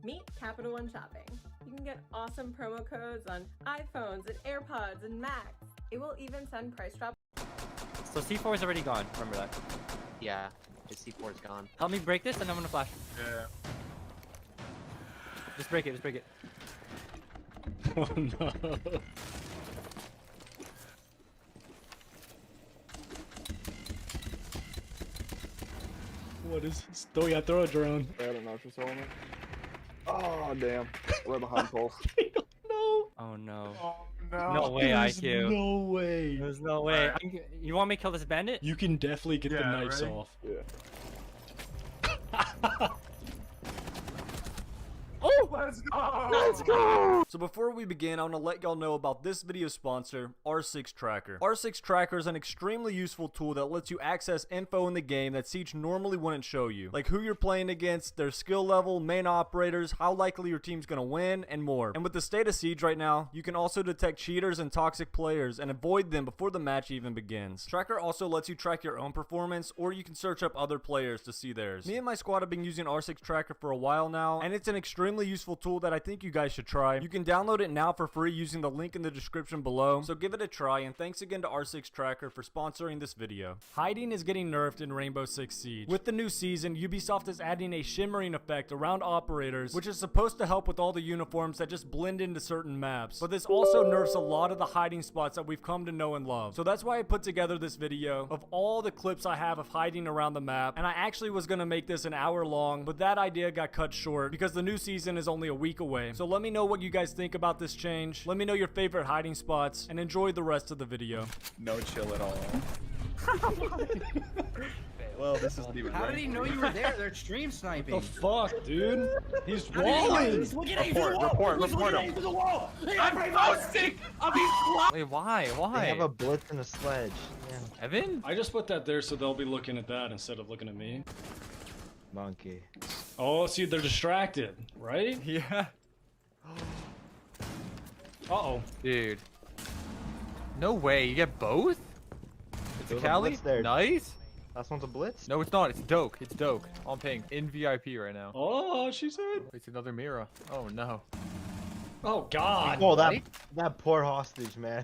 Meet Capital One Shopping. You can get awesome promo codes on iPhones and AirPods and Macs. It will even send price drop. So C4 is already gone. Remember that. Yeah, his C4 is gone. Help me break this, and I'm gonna flash. Yeah. Just break it. Just break it. Oh no. What is this? Oh yeah, throw a drone. I don't know if you're selling it. Oh damn. We're behind poles. I don't know. Oh no. Oh no. No way, There's IQ. no way. There's no way. Alright. You want me to kill this bandit? You can definitely get the Yeah, knives ready? off. Yeah. Oh! Let's go! Let's go! So before we begin, I want to let y'all know about this video sponsor, R6 Tracker. R6 Tracker is an extremely useful tool that lets you access info in the game that Siege normally wouldn't show you. Like who you're playing against, their skill level, main operators, how likely your team's gonna win, and more. And with the state of Siege right now, you can also detect cheaters and toxic players and avoid them before the match even begins. Tracker also lets you track your own performance, or you can search up other players to see theirs. Me and my squad have been using R6 Tracker for a while now, and it's an extremely useful tool that I think you guys should try. You can download it now for free using the link in the description below, so give it a try, and thanks again to R6 Tracker for sponsoring this video. Hiding is getting nerfed in Rainbow Six Siege. With the new season, Ubisoft is adding a shimmering effect around operators, which is supposed to help with all the uniforms that just blend into certain maps. But this also nerfs a lot of the hiding spots that we've come to know and love. So that's why I put together this video of all the clips I have of hiding around the map, and I actually was gonna make this an hour long, but that idea got cut short because the new season is only a week away. So let me know what you guys think about this change. Let me know your favorite hiding spots, and enjoy the rest of the video. No chill at all. Well, this isn't even How right. did he know you were there? They're stream The sniping. fuck, dude? He's walling! Report him. I'm posting of these Wait, why? Why? They have a blitz and a sledge. Yeah. Evan? I just put that there so they'll be looking at that instead of looking at me. Monkey. Oh, see, they're distracted, right? Yeah. Uh-oh. Dude. No way. You get both? It's a There's a Cali? blitz there. Nice. Last one's a blitz? No, it's not. It's Doke. It's Doke. On ping. In VIP right now. Oh, she said. It's another Mira. Oh no. Oh, God. Oh, that poor hostage, man.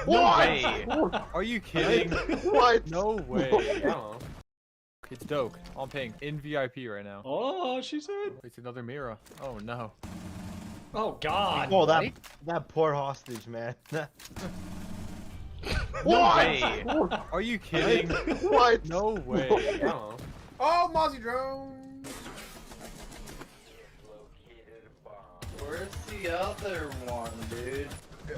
No way. Are you kidding? What? No way. Oh. It's Doke. On ping. In VIP right now. Oh, she said. It's another Mira. Oh no. Oh, God. Oh, that poor hostage, man. No way. Are you kidding? What? No way. Oh. Oh, Mozzie drone. Where's the other one, dude?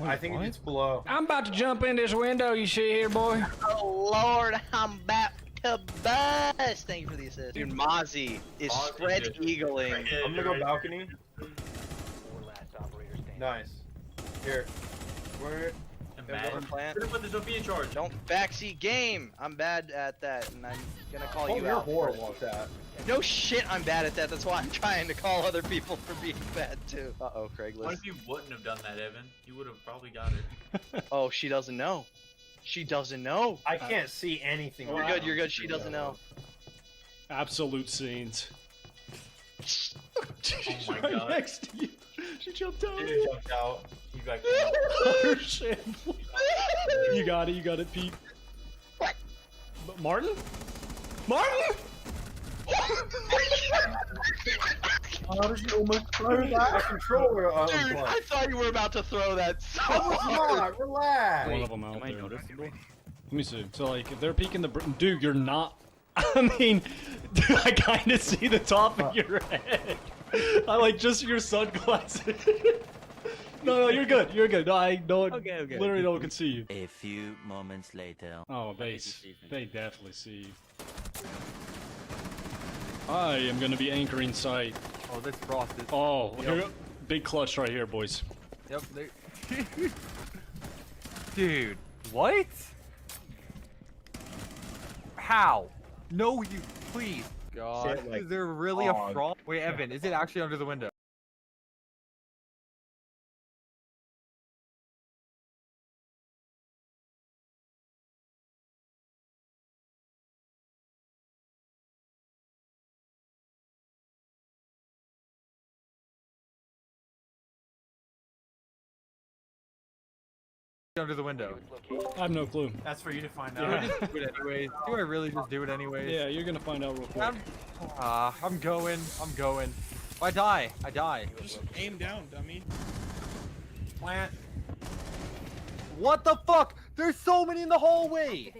I think it's below. I'm about to jump in this window you see here, boy. Oh Lord, I'm about to bust. Thank you for the assist. Dude, Mozzie is spread eagling. I'm gonna go balcony. Nice. Here. Where? Plant. Put the Sophia in charge. Don't backseat game. I'm bad at that, and I'm gonna call Oh, you you're out. horrible at that. No shit, I'm bad at that. That's why I'm trying to call other people for being bad too. Uh-oh, Craigslist. What if you wouldn't have done that, Evan? You would have probably got it. Oh, she doesn't know. She doesn't know. I can't see anything. You're good, you're good. She doesn't know. Absolute scenes. She's my right God. next to you. She jumped out. Dude jumped out. You got Oh, shit. You got it, Pete. What? Martin? Martin? How did you almost throw that? A controller Dude, I thought you were about to throw that so hard. Come on, relax. One of them out Am I there. noticeable? Let me see. So, like, if they're peeking the... Dude, you're not... I mean, dude, I kind of see the top of your head. I like just your sunglasses. No, you're good. You're good. No, I know. Okay. Literally, no one can see you. A few moments later. Oh, they definitely see you. I am gonna be anchoring sight. Oh, this frost is. Oh, Yep. here, big clutch right here, boys. Yep. Dude, what? How? No, you please. God, Shit, like, is there really oh, a frost? Wait, Evan, is it actually under the window? under the window? I have no clue. That's for you to find Do I out. just do it anyways? Do I really just do it anyways? Yeah, you're gonna find out real quick. I'm going. I'm going. I die. I die. Just aim down, dummy. Plant. What the fuck? There's so many in the hallway.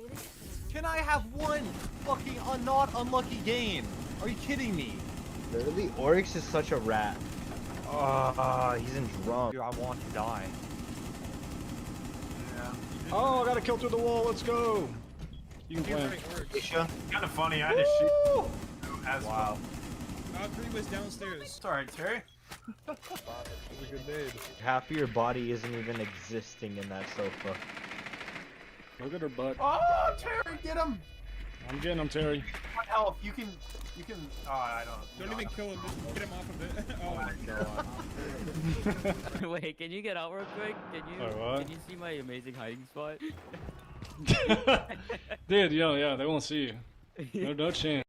Can I have one fucking not unlucky game? Are you kidding me? Literally, Oryx is such a rat. He's in drum. Dude, I want to die. Oh, I got to kill through the wall. Let's go. You can plant. Kind of funny. I had to shoot. As Wow. Valkyrie was downstairs. It's alright, Terry. That's a good name. Half of your body isn't even existing in that sofa. Look at her butt. Oh, Terry, get him! I'm getting him, Terry. What health? You can. Oh, I don't. Don't even kill him. Just get him off of it. Oh. Wait, can you get out real quick? Can you see my amazing hiding spot? Dude, yeah, they won't see you. No chance.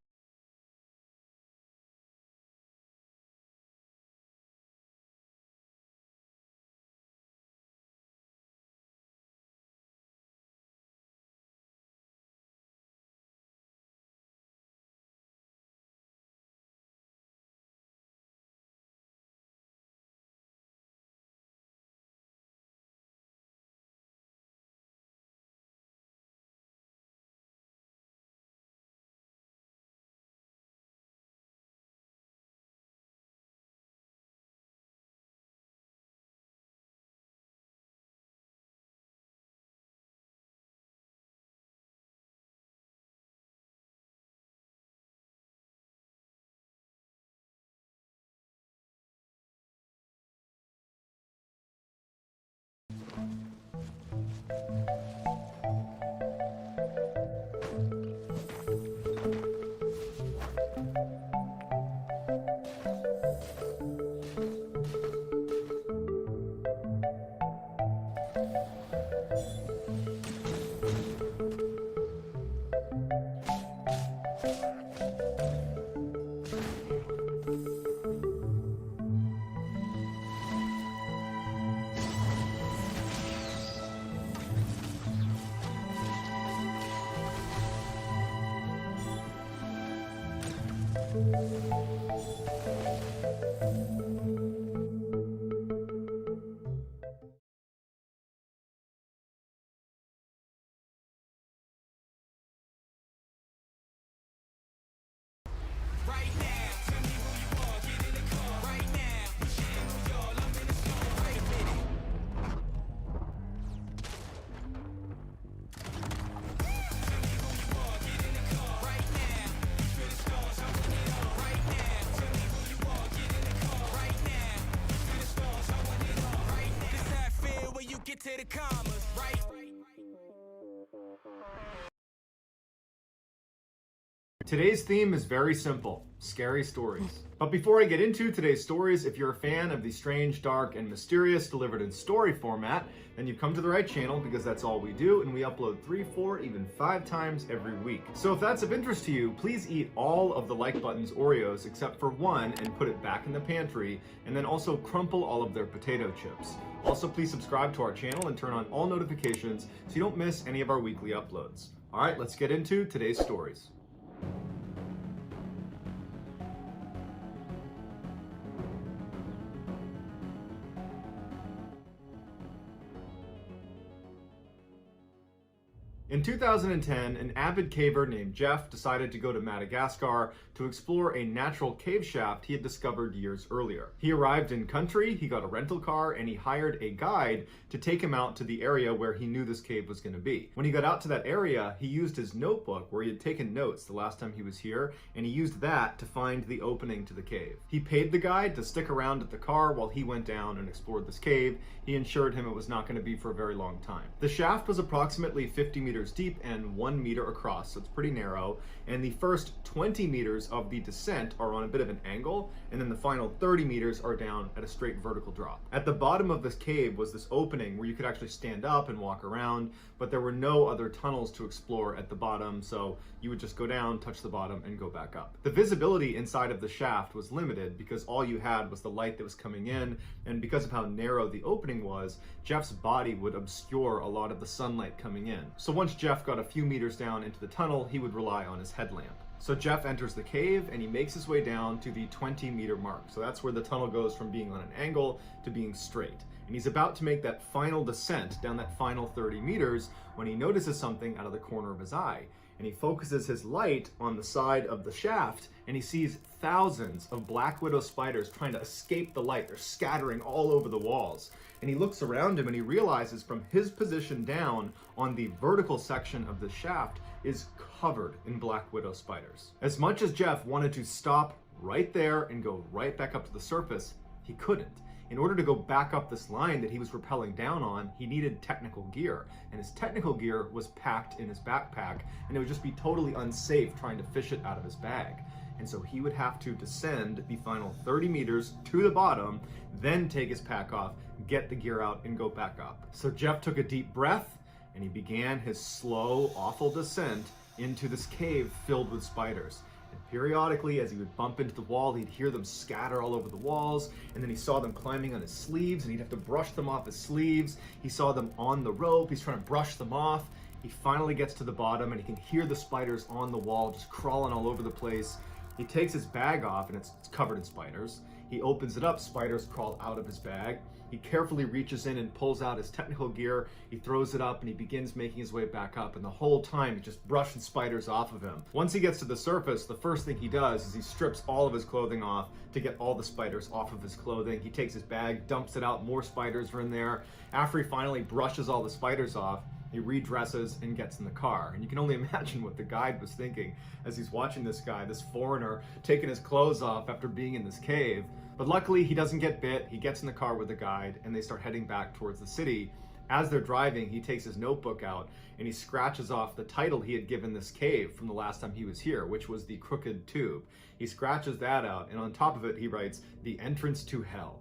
Today's theme is very simple, scary stories. But before I get into today's stories, if you're a fan of the strange, dark, and mysterious delivered in story format, then you've come to the right channel because that's all we do, and we upload 3, 4, even 5 times every week. So if that's of interest to you, please eat all of the like button's Oreos except for one and put it back in the pantry, and then also crumple all of their potato chips. Also, please subscribe to our channel and turn on all notifications so you don't miss any of our weekly uploads. All right, let's get into today's stories. In 2010, an avid caver named Jeff decided to go to Madagascar to explore a natural cave shaft he had discovered years earlier. He arrived in country, he got a rental car, and he hired a guide to take him out to the area where he knew this cave was going to be. When he got out to that area, he used his notebook where he had taken notes the last time he was here, and he used that to find the opening to the cave. He paid the guide to stick around at the car while he went down and explored this cave. He assured him it was not going to be for a very long time. The shaft was approximately 50 meters meters deep and 1 meter across, so it's pretty narrow. And the first 20 meters of the descent are on a bit of an angle, and then the final 30 meters are down at a straight vertical drop. At the bottom of this cave was this opening where you could actually stand up and walk around, but there were no other tunnels to explore at the bottom, so you would just go down, touch the bottom, and go back up. The visibility inside of the shaft was limited because all you had was the light that was coming in, and because of how narrow the opening was, Jeff's body would obscure a lot of the sunlight coming in. So once Jeff got a few meters down into the tunnel, he would rely on his headlamp. So Jeff enters the cave and he makes his way down to the 20-meter mark. So that's where the tunnel goes from being on an angle to being straight. And he's about to make that final descent down that final 30 meters when he notices something out of the corner of his eye. And he focuses his light on the side of the shaft and he sees thousands of black widow spiders trying to escape the light. They're scattering all over the walls. And he looks around him and he realizes from his position down on the vertical section of the shaft is covered in black widow spiders. As much as Jeff wanted to stop right there and go right back up to the surface, he couldn't. In order to go back up this line that he was rappelling down on, he needed technical gear. And his technical gear was packed in his backpack, and it would just be totally unsafe trying to fish it out of his bag. And so he would have to descend the final 30 meters to the bottom, then take his pack off, get the gear out, and go back up. So Jeff took a deep breath, and he began his slow, awful descent into this cave filled with spiders. And periodically, as he would bump into the wall, he'd hear them scatter all over the walls, and then he saw them climbing on his sleeves, and he'd have to brush them off his sleeves. He saw them on the rope, he's trying to brush them off. He finally gets to the bottom, and he can hear the spiders on the wall just crawling all over the place. He takes his bag off, and it's covered in spiders. He opens it up, spiders crawl out of his bag. He carefully reaches in and pulls out his technical gear. He throws it up and he begins making his way back up, and the whole time he's just brushing spiders off of him. Once he gets to the surface, the first thing he does is he strips all of his clothing off to get all the spiders off of his clothing. He takes his bag, dumps it out, more spiders are in there. After he finally brushes all the spiders off, he redresses and gets in the car. And you can only imagine what the guide was thinking as he's watching this guy, this foreigner, taking his clothes off after being in this cave. But luckily, he doesn't get bit. He gets in the car with the guide, and they start heading back towards the city. As they're driving, he takes his notebook out, and he scratches off the title he had given this cave from the last time he was here, which was the Crooked Tube. He scratches that out, and on top of it, he writes, "The Entrance to Hell."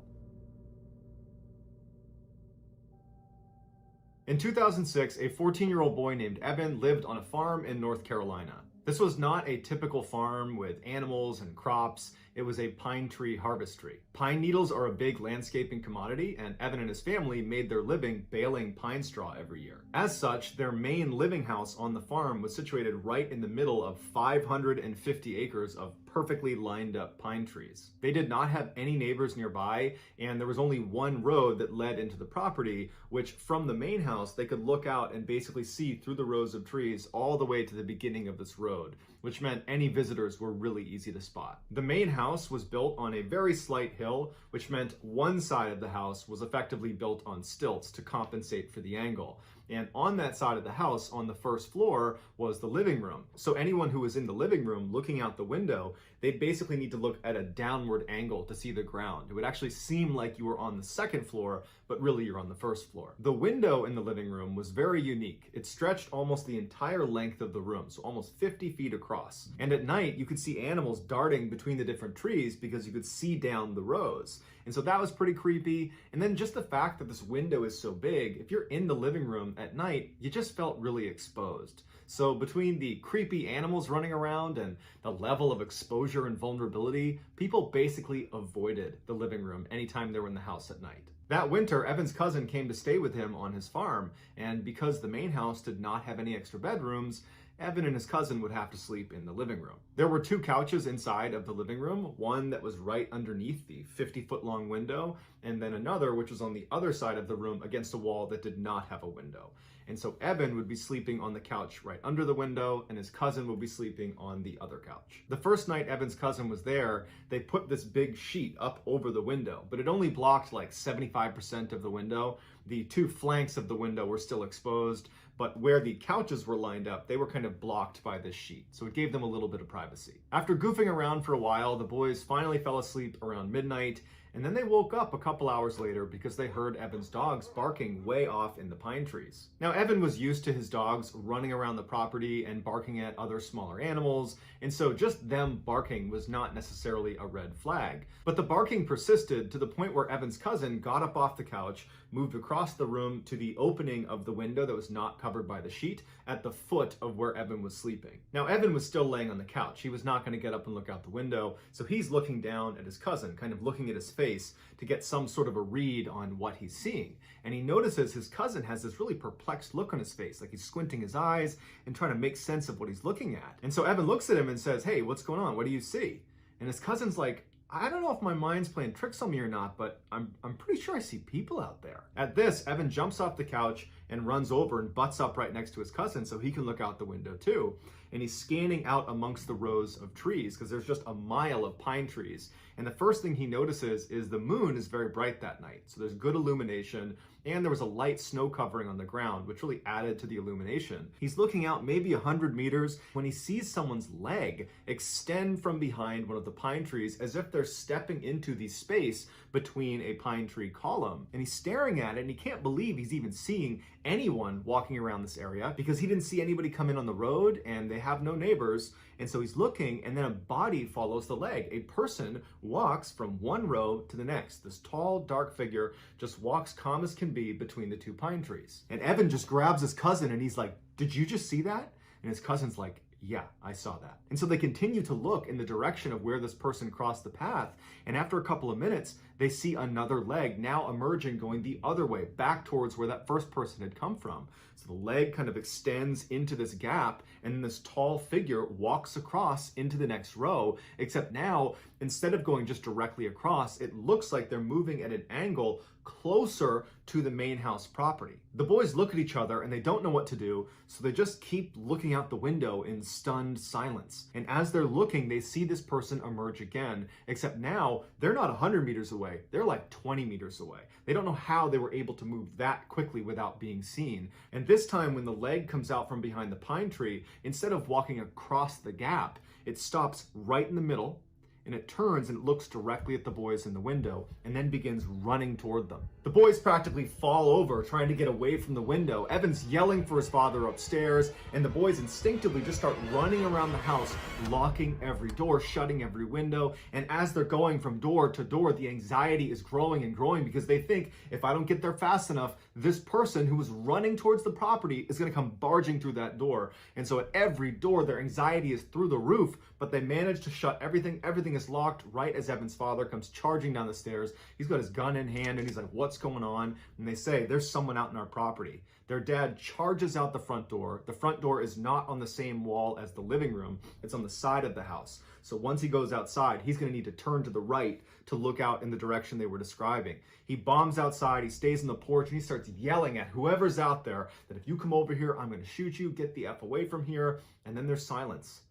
In 2006, a 14-year-old boy named Evan lived on a farm in North Carolina. This was not a typical farm with animals and crops. It was a pine tree harvestry. Pine needles are a big landscaping commodity, and Evan and his family made their living baling pine straw every year. As such, their main living house on the farm was situated right in the middle of 550 acres of perfectly lined up pine trees. They did not have any neighbors nearby, and there was only one road that led into the property, which from the main house, they could look out and basically see through the rows of trees all the way to the beginning of this road, which meant any visitors were really easy to spot. The main house was built on a very slight hill, which meant one side of the house was effectively built on stilts to compensate for the angle. And on that side of the house, on the first floor, was the living room. So anyone who was in the living room looking out the window, they'd basically need to look at a downward angle to see the ground. It would actually seem like you were on the second floor, but really you're on the first floor. The window in the living room was very unique. It stretched almost the entire length of the room, so almost 50 feet across. And at night, you could see animals darting between the different trees because you could see down the rows. And so that was pretty creepy. And then just the fact that this window is so big, if you're in the living room at night, you just felt really exposed. So between the creepy animals running around and the level of exposure and vulnerability, people basically avoided the living room anytime they were in the house at night. That winter, Evan's cousin came to stay with him on his farm, and because the main house did not have any extra bedrooms, Evan and his cousin would have to sleep in the living room. There were two couches inside of the living room, one that was right underneath the 50-foot long window, and then another which was on the other side of the room against a wall that did not have a window. And so Evan would be sleeping on the couch right under the window, and his cousin would be sleeping on the other couch. The first night Evan's cousin was there, they put this big sheet up over the window, but it only blocked like 75% of the window. The two flanks of the window were still exposed, but where the couches were lined up, they were kind of blocked by this sheet, so it gave them a little bit of privacy. After goofing around for a while, the boys finally fell asleep around midnight, and then they woke up a couple hours later because they heard Evan's dogs barking way off in the pine trees. Now, Evan was used to his dogs running around the property and barking at other smaller animals, and so just them barking was not necessarily a red flag. But the barking persisted to the point where Evan's cousin got up off the couch, moved across the room to the opening of the window that was not covered by the sheet at the foot of where Evan was sleeping. Now, Evan was still laying on the couch. He was not going to get up and look out the window, so he's looking down at his cousin, kind of looking at his face to get some sort of a read on what he's seeing. And he notices his cousin has this really perplexed look on his face, like he's squinting his eyes and trying to make sense of what he's looking at. And so Evan looks at him and says, "Hey, what's going on? What do you see?" And his cousin's like, "I don't know if my mind's playing tricks on me or not, but I'm pretty sure I see people out there." At this, Evan jumps off the couch and runs over and butts up right next to his cousin so he can look out the window too. And he's scanning out amongst the rows of trees because there's just a mile of pine trees. And the first thing he notices is the moon is very bright that night. So there's good illumination, and there was a light snow covering on the ground, which really added to the illumination. He's looking out maybe 100 meters when he sees someone's leg extend from behind one of the pine trees as if they're stepping into the space between a pine tree column. And he's staring at it, and he can't believe he's even seeing anyone walking around this area because he didn't see anybody come in on the road, and they have no neighbors. And so he's looking, and then a body follows the leg. A person walks from one row to the next. This tall, dark figure just walks calm as can be between the two pine trees. And Evan just grabs his cousin, and he's like, "Did you just see that?" And his cousin's like, "Yeah, I saw that." And so they continue to look in the direction of where this person crossed the path. And after a couple of minutes, they see another leg now emerging, going the other way, back towards where that first person had come from. So the leg kind of extends into this gap, and then this tall figure walks across into the next row, except now, instead of going just directly across, it looks like they're moving at an angle closer to the main house property. The boys look at each other and they don't know what to do, so they just keep looking out the window in stunned silence. And as they're looking, they see this person emerge again, except now they're not 100 meters away, they're like 20 meters away. They don't know how they were able to move that quickly without being seen. And this time, when the leg comes out from behind the pine tree, instead of walking across the gap, it stops right in the middle, and it turns and it looks directly at the boys in the window and then begins running toward them. The boys practically fall over trying to get away from the window. Evan's yelling for his father upstairs, and the boys instinctively just start running around the house, locking every door, shutting every window. And as they're going from door to door, the anxiety is growing and growing because they think, if I don't get there fast enough, this person who was running towards the property is going to come barging through that door. And so at every door, their anxiety is through the roof, but they manage to shut everything. Everything is locked right as Evan's father comes charging down the stairs. He's got his gun in hand, and he's like, "What's going on?" And they say, "There's someone out in our property." Their dad charges out the front door. The front door is not on the same wall as the living room. It's on the side of the house. So once he goes outside, he's going to need to turn to the right to look out in the direction they were describing. He bombs outside, he stays on the porch, and he starts yelling at whoever's out there that if you come over here, I'm going to shoot you, get the F away from here. And then there's silence.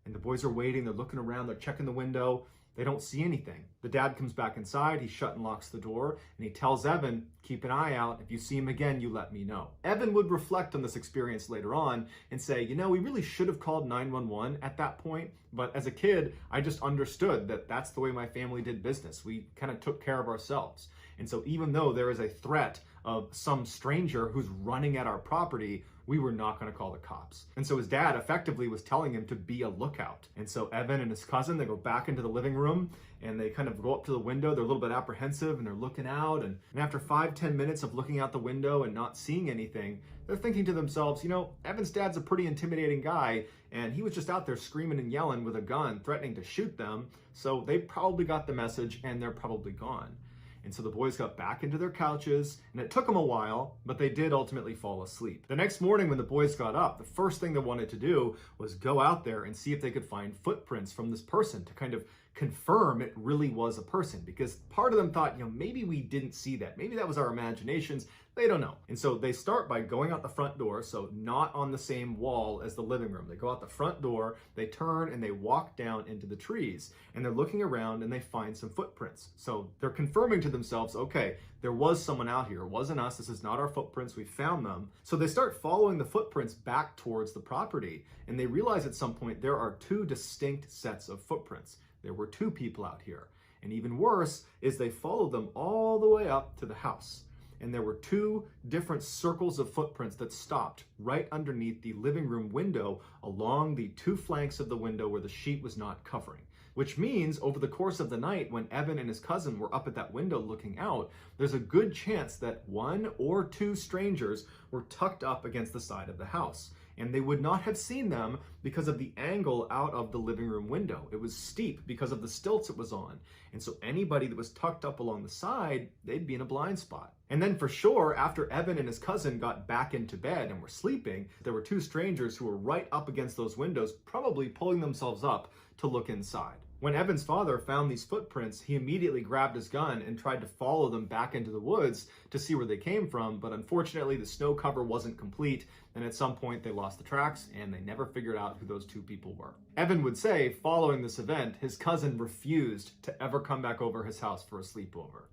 And the boys are waiting, they're looking around, they're checking the window. They don't see anything. The dad comes back inside, he shut and locks the door, and he tells Evan, "Keep an eye out. If you see him again, you let me know." Evan would reflect on this experience later on and say, we really should have called 911 at that point, but as a kid, I just understood that that's the way my family did business. We kind of took care of ourselves. And so even though there is a threat of some stranger who's running at our property, we were not going to call the cops. And so his dad effectively was telling him to be a lookout. And so Evan and his cousin, they go back into the living room and they kind of go up to the window. They're a little bit apprehensive and they're looking out. And after 5-10 minutes of looking out the window and not seeing anything, they're thinking to themselves, Evan's dad's a pretty intimidating guy, and he was just out there screaming and yelling with a gun, threatening to shoot them. So they probably got the message and they're probably gone. And so the boys got back into their couches, and it took them a while, but they did ultimately fall asleep. The next morning when the boys got up, the first thing they wanted to do was go out there and see if they could find footprints from this person to kind of confirm it really was a person, because part of them thought, maybe we didn't see that. Maybe that was our imaginations. They don't know. And so they start by going out the front door, so not on the same wall as the living room. They go out the front door, they turn, and they walk down into the trees. And they're looking around and they find some footprints. So they're confirming to themselves, okay, there was someone out here. It wasn't us. This is not our footprints. We found them. So they start following the footprints back towards the property. And they realize at some point there are two distinct sets of footprints. There were two people out here. And even worse is they followed them all the way up to the house. And there were two different circles of footprints that stopped right underneath the living room window along the two flanks of the window where the sheet was not covering. Which means over the course of the night, when Evan and his cousin were up at that window looking out, there's a good chance that one or two strangers were tucked up against the side of the house. And they would not have seen them because of the angle out of the living room window. It was steep because of the stilts it was on. And so anybody that was tucked up along the side, they'd be in a blind spot. And then for sure, after Evan and his cousin got back into bed and were sleeping, there were two strangers who were right up against those windows, probably pulling themselves up to look inside. When Evan's father found these footprints, he immediately grabbed his gun and tried to follow them back into the woods to see where they came from, but unfortunately the snow cover wasn't complete, and at some point they lost the tracks and they never figured out who those two people were. Evan would say, following this event, his cousin refused to ever come back over his house for a sleepover.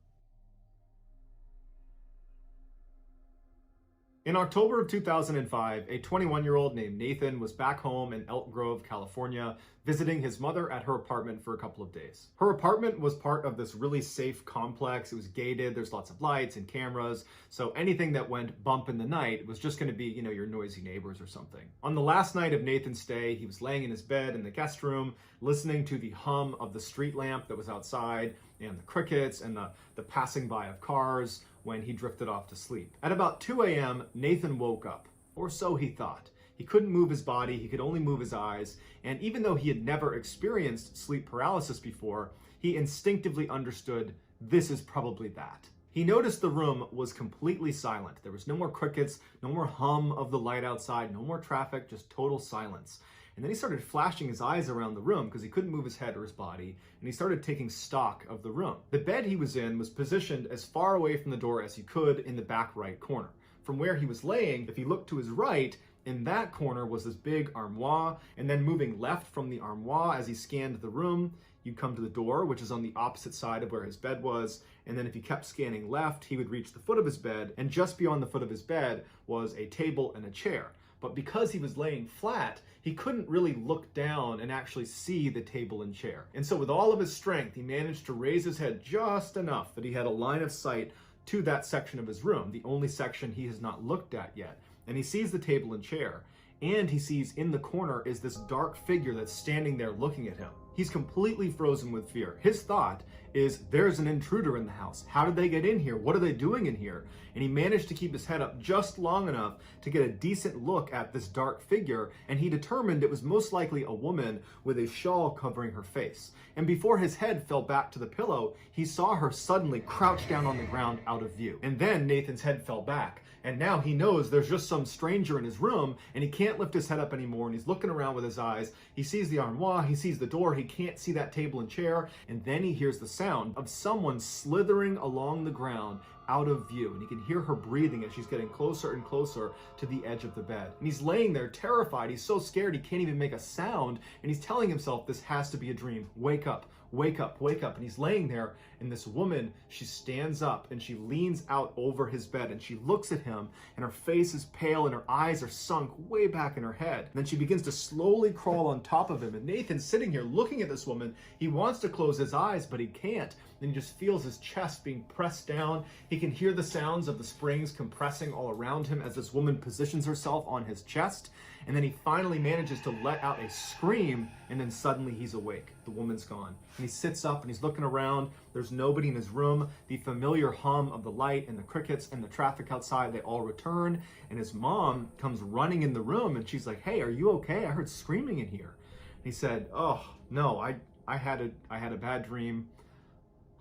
In October of 2005, a 21-year-old named Nathan was back home in Elk Grove, California, visiting his mother at her apartment for a couple of days. Her apartment was part of this really safe complex. It was gated, there's lots of lights and cameras, so anything that went bump in the night was just going to be, your noisy neighbors or something. On the last night of Nathan's stay, he was laying in his bed in the guest room, listening to the hum of the street lamp that was outside, and the crickets and the passing by of cars, when he drifted off to sleep. At about 2 a.m., Nathan woke up, or so he thought. He couldn't move his body, he could only move his eyes, and even though he had never experienced sleep paralysis before, he instinctively understood this is probably that. He noticed the room was completely silent. There was no more crickets, no more hum of the light outside, no more traffic, just total silence. And then he started flashing his eyes around the room because he couldn't move his head or his body, and he started taking stock of the room. The bed he was in was positioned as far away from the door as he could in the back right corner. From where he was laying, if he looked to his right, in that corner was this big armoire, and then moving left from the armoire as he scanned the room, you'd come to the door, which is on the opposite side of where his bed was, and then if he kept scanning left, he would reach the foot of his bed, and just beyond the foot of his bed was a table and a chair. But because he was laying flat, he couldn't really look down and actually see the table and chair. And so with all of his strength, he managed to raise his head just enough that he had a line of sight to that section of his room, the only section he has not looked at yet. And he sees the table and chair, and he sees in the corner is this dark figure that's standing there looking at him. He's completely frozen with fear. His thought is, there's an intruder in the house. How did they get in here? What are they doing in here? And he managed to keep his head up just long enough to get a decent look at this dark figure, and he determined it was most likely a woman with a shawl covering her face. And before his head fell back to the pillow, he saw her suddenly crouch down on the ground out of view. And then Nathan's head fell back. And now he knows there's just some stranger in his room, and he can't lift his head up anymore, and he's looking around with his eyes. He sees the armoire, he sees the door, he can't see that table and chair, and then he hears the sound of someone slithering along the ground out of view, and he can hear her breathing as she's getting closer and closer to the edge of the bed. And he's laying there terrified. He's so scared he can't even make a sound, and he's telling himself this has to be a dream. Wake up, wake up, wake up. And he's laying there, and this woman, she stands up and she leans out over his bed and she looks at him, and her face is pale and her eyes are sunk way back in her head. And then she begins to slowly crawl on top of him, and Nathan's sitting here looking at this woman. He wants to close his eyes, but he can't. Then he just feels his chest being pressed down. He can hear the sounds of the springs compressing all around him as this woman positions herself on his chest. And then he finally manages to let out a scream, and then suddenly he's awake. The woman's gone. And he sits up and he's looking around. There's nobody in his room. The familiar hum of the light and the crickets and the traffic outside, they all return. And his mom comes running in the room, and she's like, "Hey, are you okay? I heard screaming in here." And he said, "Oh, no, I had a bad dream.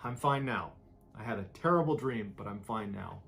I'm fine now. I had a terrible dream, but I'm fine now."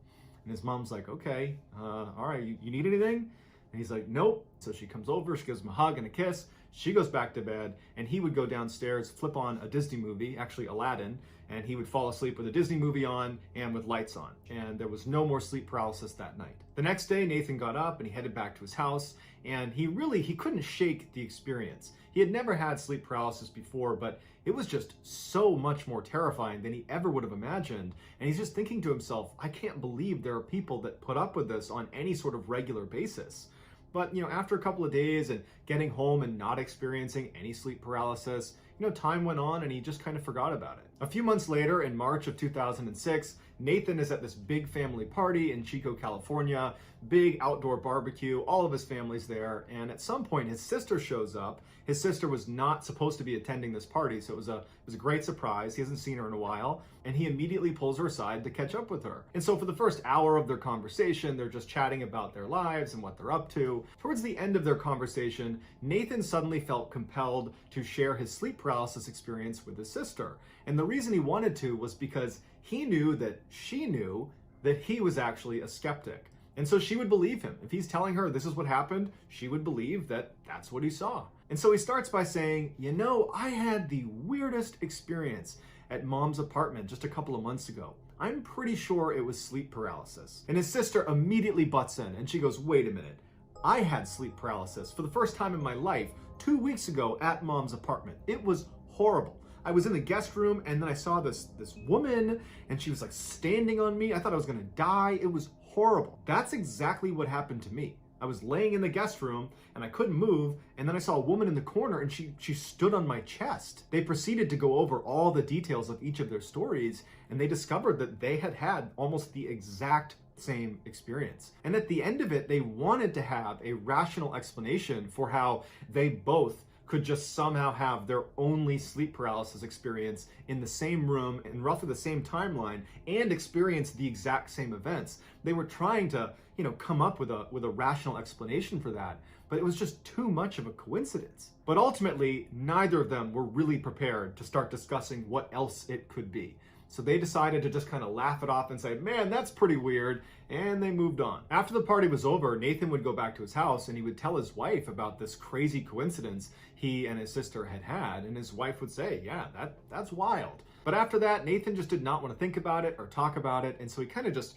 And his mom's like, "Okay, all right, you need anything?" And he's like, "Nope." So she comes over, she gives him a hug and a kiss. She goes back to bed, and he would go downstairs, flip on a Disney movie, actually Aladdin, and he would fall asleep with a Disney movie on and with lights on. And there was no more sleep paralysis that night. The next day, Nathan got up and he headed back to his house, and he couldn't shake the experience. He had never had sleep paralysis before, but it was just so much more terrifying than he ever would have imagined. And he's just thinking to himself, I can't believe there are people that put up with this on any sort of regular basis. But, after a couple of days and getting home and not experiencing any sleep paralysis, time went on and he just kind of forgot about it. A few months later, in March of 2006, Nathan is at this big family party in Chico, California, big outdoor barbecue, all of his family's there, and at some point his sister shows up. His sister was not supposed to be attending this party, so it was a great surprise. He hasn't seen her in a while, and he immediately pulls her aside to catch up with her. And so for the first hour of their conversation, they're just chatting about their lives and what they're up to. Towards the end of their conversation, Nathan suddenly felt compelled to share his sleep paralysis experience with his sister. And the reason he wanted to was because he knew that she knew that he was actually a skeptic. And so she would believe him. If he's telling her this is what happened, she would believe that that's what he saw. And so he starts by saying, I had the weirdest experience at Mom's apartment just a couple of months ago. I'm pretty sure it was sleep paralysis. And his sister immediately butts in and she goes, wait a minute. I had sleep paralysis for the first time in my life 2 weeks ago at Mom's apartment. It was horrible. I was in the guest room and then I saw this woman and she was like standing on me. I thought I was gonna die. It was horrible. That's exactly what happened to me. I was laying in the guest room and I couldn't move, and then I saw a woman in the corner and she stood on my chest. They proceeded to go over all the details of each of their stories, and they discovered that they had had almost the exact same experience. And at the end of it, they wanted to have a rational explanation for how they both could just somehow have their only sleep paralysis experience in the same room in roughly the same timeline and experience the exact same events. They were trying to, come up with a rational explanation for that, but it was just too much of a coincidence. But ultimately, neither of them were really prepared to start discussing what else it could be. So they decided to just kind of laugh it off and say, man, that's pretty weird, and they moved on. After the party was over, Nathan would go back to his house and he would tell his wife about this crazy coincidence he and his sister had, and his wife would say, yeah, that's wild. But after that, Nathan just did not want to think about it or talk about it, and so he kind of just,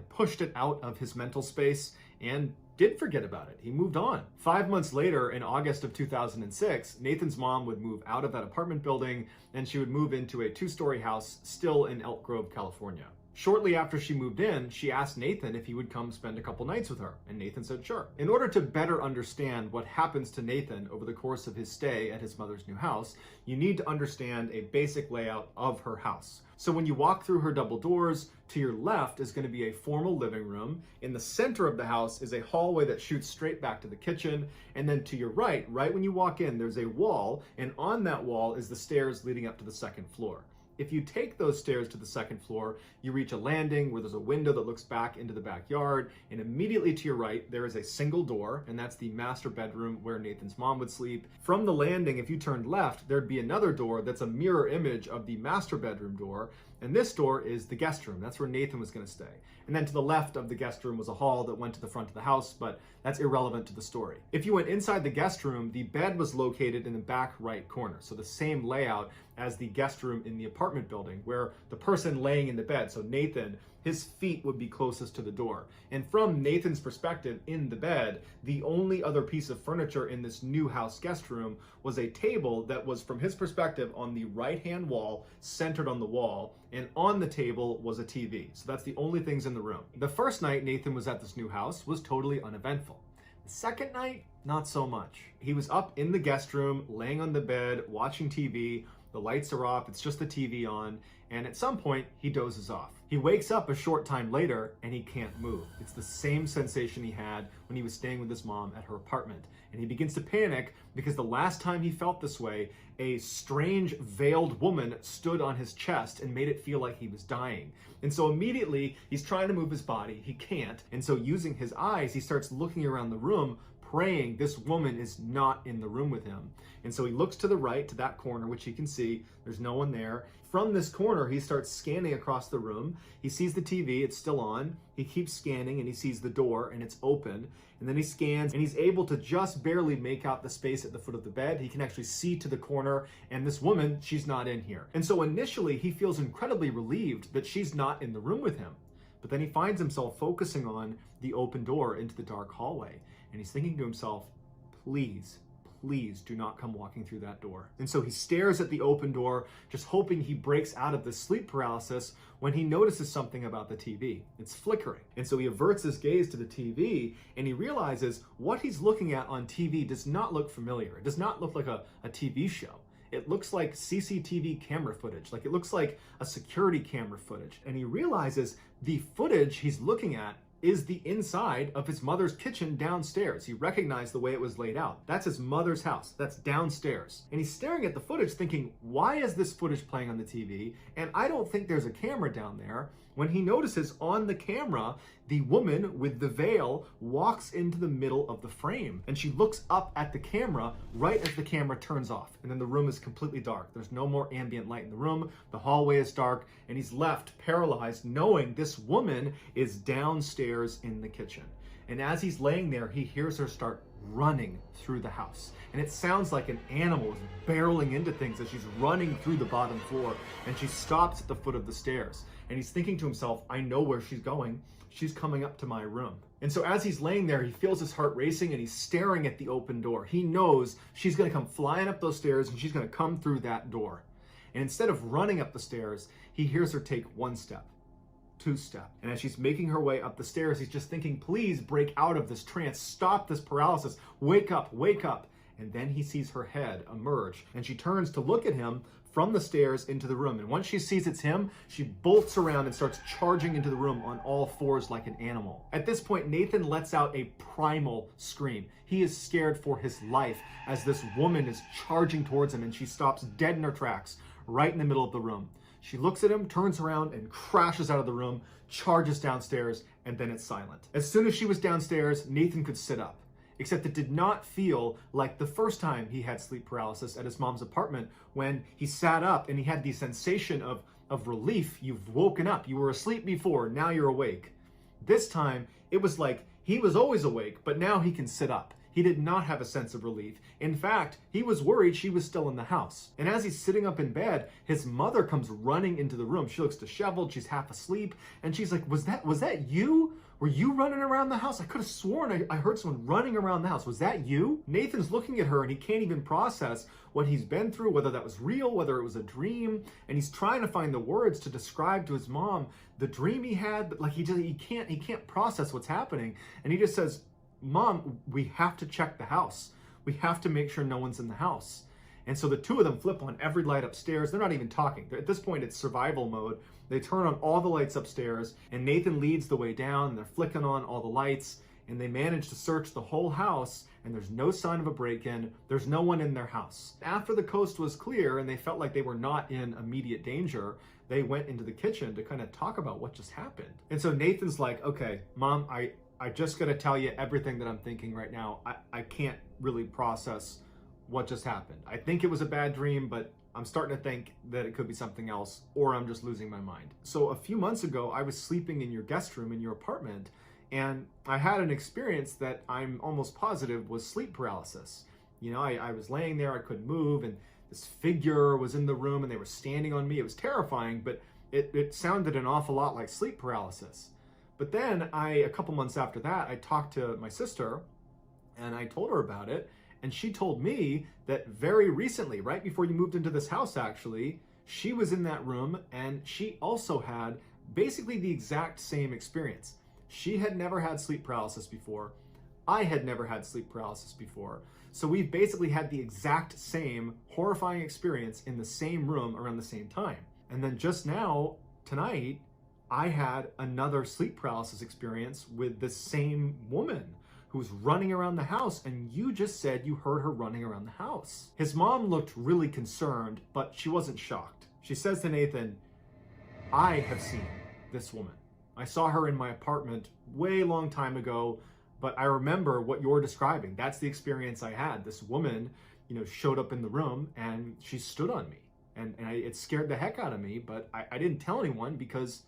pushed it out of his mental space and did forget about it. He moved on. 5 months later, in August of 2006, Nathan's mom would move out of that apartment building and she would move into a 2-story house still in Elk Grove, California. Shortly after she moved in, she asked Nathan if he would come spend a couple nights with her, and Nathan said sure. In order to better understand what happens to Nathan over the course of his stay at his mother's new house, you need to understand a basic layout of her house. So when you walk through her double doors, to your left is going to be a formal living room. In the center of the house is a hallway that shoots straight back to the kitchen. And then to your right when you walk in, there's a wall, and on that wall is the stairs leading up to the second floor. If you take those stairs to the second floor, you reach a landing where there's a window that looks back into the backyard, and immediately to your right, there is a single door, and that's the master bedroom where Nathan's mom would sleep. From the landing, if you turned left, there'd be another door that's a mirror image of the master bedroom door, and this door is the guest room. That's where Nathan was gonna stay. And then to the left of the guest room was a hall that went to the front of the house, but that's irrelevant to the story. If you went inside the guest room, the bed was located in the back right corner, so the same layout as the guest room in the apartment building, where the person laying in the bed, so Nathan, his feet would be closest to the door. And from Nathan's perspective in the bed, the only other piece of furniture in this new house guest room was a table that was, from his perspective, on the right-hand wall, centered on the wall, and on the table was a TV. So that's the only things in the room. The first night Nathan was at this new house was totally uneventful. The second night, not so much. He was up in the guest room, laying on the bed, watching TV. The lights are off, it's just the TV on, and at some point, he dozes off. He wakes up a short time later, and he can't move. It's the same sensation he had when he was staying with his mom at her apartment. And he begins to panic because the last time he felt this way, a strange veiled woman stood on his chest and made it feel like he was dying. And so immediately, he's trying to move his body, he can't, and so using his eyes, he starts looking around the room, praying this woman is not in the room with him. And so he looks to the right, to that corner, which he can see. There's no one there. From this corner, he starts scanning across the room. He sees the TV, it's still on. He keeps scanning and he sees the door and it's open. And then he scans and he's able to just barely make out the space at the foot of the bed. He can actually see to the corner, and this woman, she's not in here. And so initially he feels incredibly relieved that she's not in the room with him. But then he finds himself focusing on the open door into the dark hallway. And he's thinking to himself, please, please do not come walking through that door. And so he stares at the open door, just hoping he breaks out of this sleep paralysis, when he notices something about the TV. It's flickering. And so he averts his gaze to the TV and he realizes what he's looking at on TV does not look familiar. It does not look like a TV show. It looks like CCTV camera footage. Like it looks like a security camera footage. And he realizes the footage he's looking at is the inside of his mother's kitchen downstairs. He recognized the way it was laid out. That's his mother's house. That's downstairs. And he's staring at the footage thinking, why is this footage playing on the TV? And I don't think there's a camera down there. When he notices on the camera, the woman with the veil walks into the middle of the frame. And she looks up at the camera right as the camera turns off. And then the room is completely dark. There's no more ambient light in the room. The hallway is dark. And he's left paralyzed knowing this woman is downstairs in the kitchen. And as he's laying there, he hears her start running through the house. And it sounds like an animal is barreling into things as she's running through the bottom floor. And she stops at the foot of the stairs. And he's thinking to himself, I know where she's going. She's coming up to my room. And so as he's laying there, he feels his heart racing and he's staring at the open door. He knows she's going to come flying up those stairs and she's going to come through that door. And instead of running up the stairs, he hears her take one step, two step. And as she's making her way up the stairs, he's just thinking, please break out of this trance. Stop this paralysis. Wake up, wake up. And then he sees her head emerge and she turns to look at him from the stairs into the room. And once she sees it's him, she bolts around and starts charging into the room on all fours like an animal. At this point, Nathan lets out a primal scream. He is scared for his life as this woman is charging towards him and she stops dead in her tracks right in the middle of the room. She looks at him, turns around and crashes out of the room, charges downstairs, and then it's silent. As soon as she was downstairs, Nathan could sit up. Except it did not feel like the first time he had sleep paralysis at his mom's apartment when he sat up and he had the sensation of relief. You've woken up. You were asleep before. Now you're awake. This time, it was like he was always awake, but now he can sit up. He did not have a sense of relief. In fact, he was worried she was still in the house. And as he's sitting up in bed, his mother comes running into the room. She looks disheveled. She's half asleep. And she's like, was that you? Were you running around the house? I could have sworn I heard someone running around the house. Was that you? Nathan's looking at her and he can't even process what he's been through, whether that was real, whether it was a dream. And he's trying to find the words to describe to his mom the dream he had, but like he can't process what's happening. And he just says, Mom, we have to check the house. We have to make sure no one's in the house. And so the two of them flip on every light upstairs. They're not even talking. At this point, it's survival mode. They turn on all the lights upstairs, and Nathan leads the way down. They're flicking on all the lights, and they manage to search the whole house, and there's no sign of a break-in. There's no one in their house. After the coast was clear, and they felt like they were not in immediate danger, they went into the kitchen to kind of talk about what just happened. And so Nathan's like, okay, Mom, I just gotta tell you everything that I'm thinking right now. I can't really process what just happened. I think it was a bad dream, but I'm starting to think that it could be something else, or I'm just losing my mind. So a few months ago, I was sleeping in your guest room in your apartment, and I had an experience that I'm almost positive was sleep paralysis. You know, I was laying there, I couldn't move, and this figure was in the room, and they were standing on me. It was terrifying, but it sounded an awful lot like sleep paralysis. But then a couple months after that, I talked to my sister, and I told her about it, and she told me that very recently, right before you moved into this house actually, she was in that room and she also had basically the exact same experience. She had never had sleep paralysis before. I had never had sleep paralysis before. So we've basically had the exact same horrifying experience in the same room around the same time. And then just now, tonight, I had another sleep paralysis experience with the same woman who's running around the house, and you just said you heard her running around the house. His mom looked really concerned, but she wasn't shocked. She says to Nathan, I have seen this woman. I saw her in my apartment way long time ago. But I remember what you're describing. That's the experience I had. This woman, showed up in the room and she stood on me. And it scared the heck out of me, but I didn't tell anyone because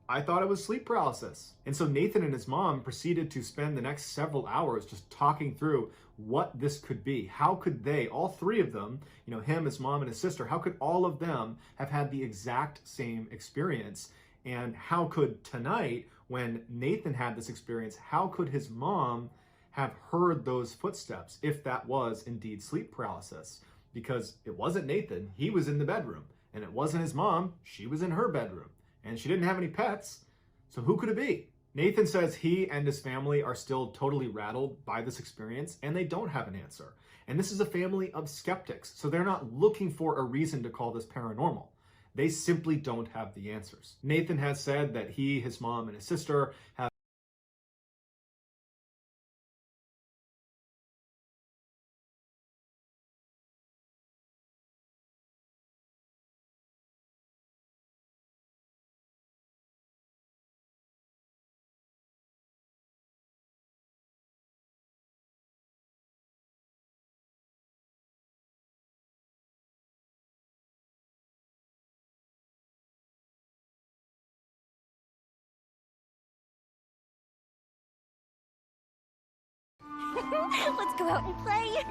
I thought it was sleep paralysis. And so Nathan and his mom proceeded to spend the next several hours just talking through what this could be. How could they, all three of them, him, his mom, and his sister, how could all of them have had the exact same experience? And how could tonight, when Nathan had this experience, how could his mom have heard those footsteps if that was indeed sleep paralysis? Because it wasn't Nathan, he was in the bedroom. And it wasn't his mom, she was in her bedroom. And she didn't have any pets, so who could it be? Nathan says he and his family are still totally rattled by this experience, and they don't have an answer. And this is a family of skeptics, so they're not looking for a reason to call this paranormal. They simply don't have the answers. Nathan has said that he, his mom, and his sister have Let's go out and play.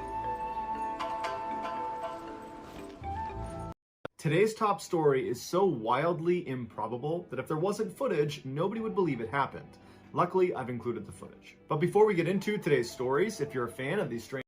Today's top story is so wildly improbable that if there wasn't footage, nobody would believe it happened. Luckily, I've included the footage. But before we get into today's stories, if you're a fan of these strange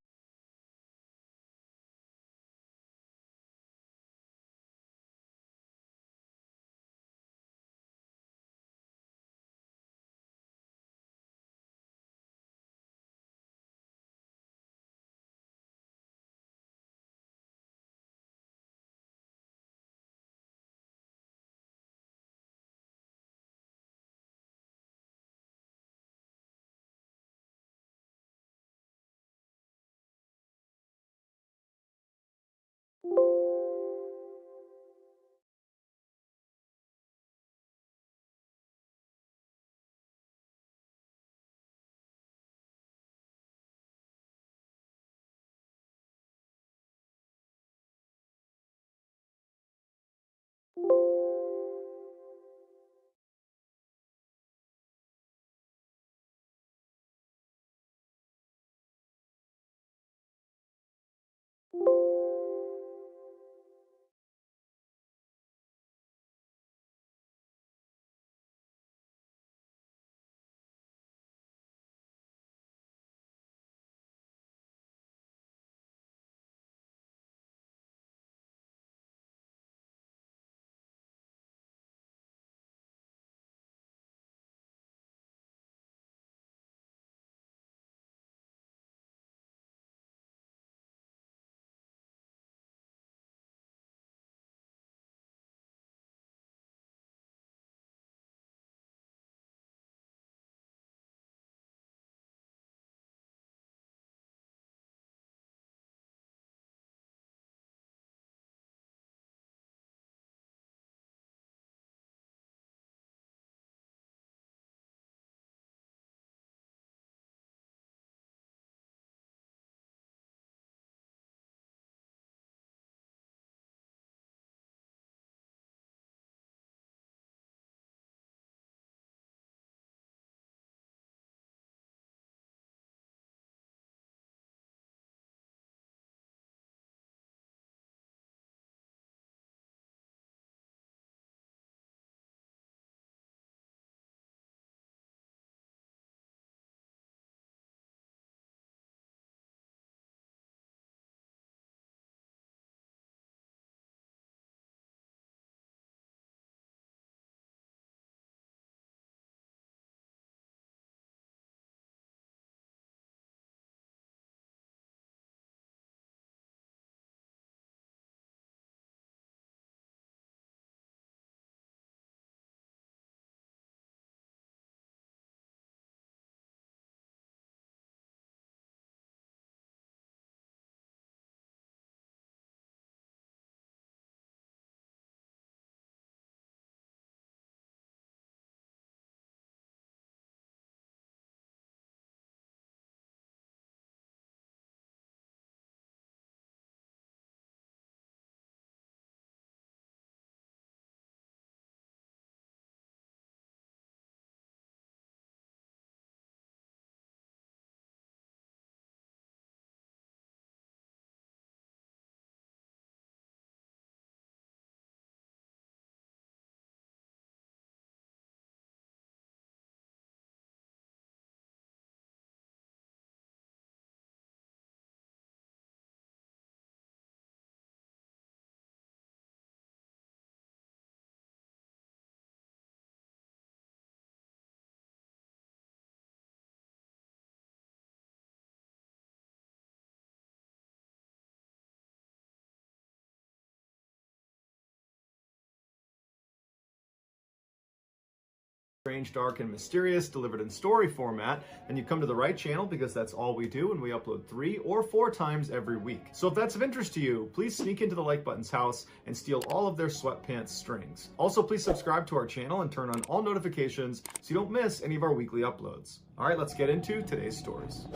strange, dark, and mysterious delivered in story format, then you've come to the right channel because that's all we do, and we upload 3 or 4 times every week. So if that's of interest to you, please sneak into the like button's house and steal all of their sweatpants strings. Also, please subscribe to our channel and turn on all notifications so you don't miss any of our weekly uploads. All right, let's get into today's stories.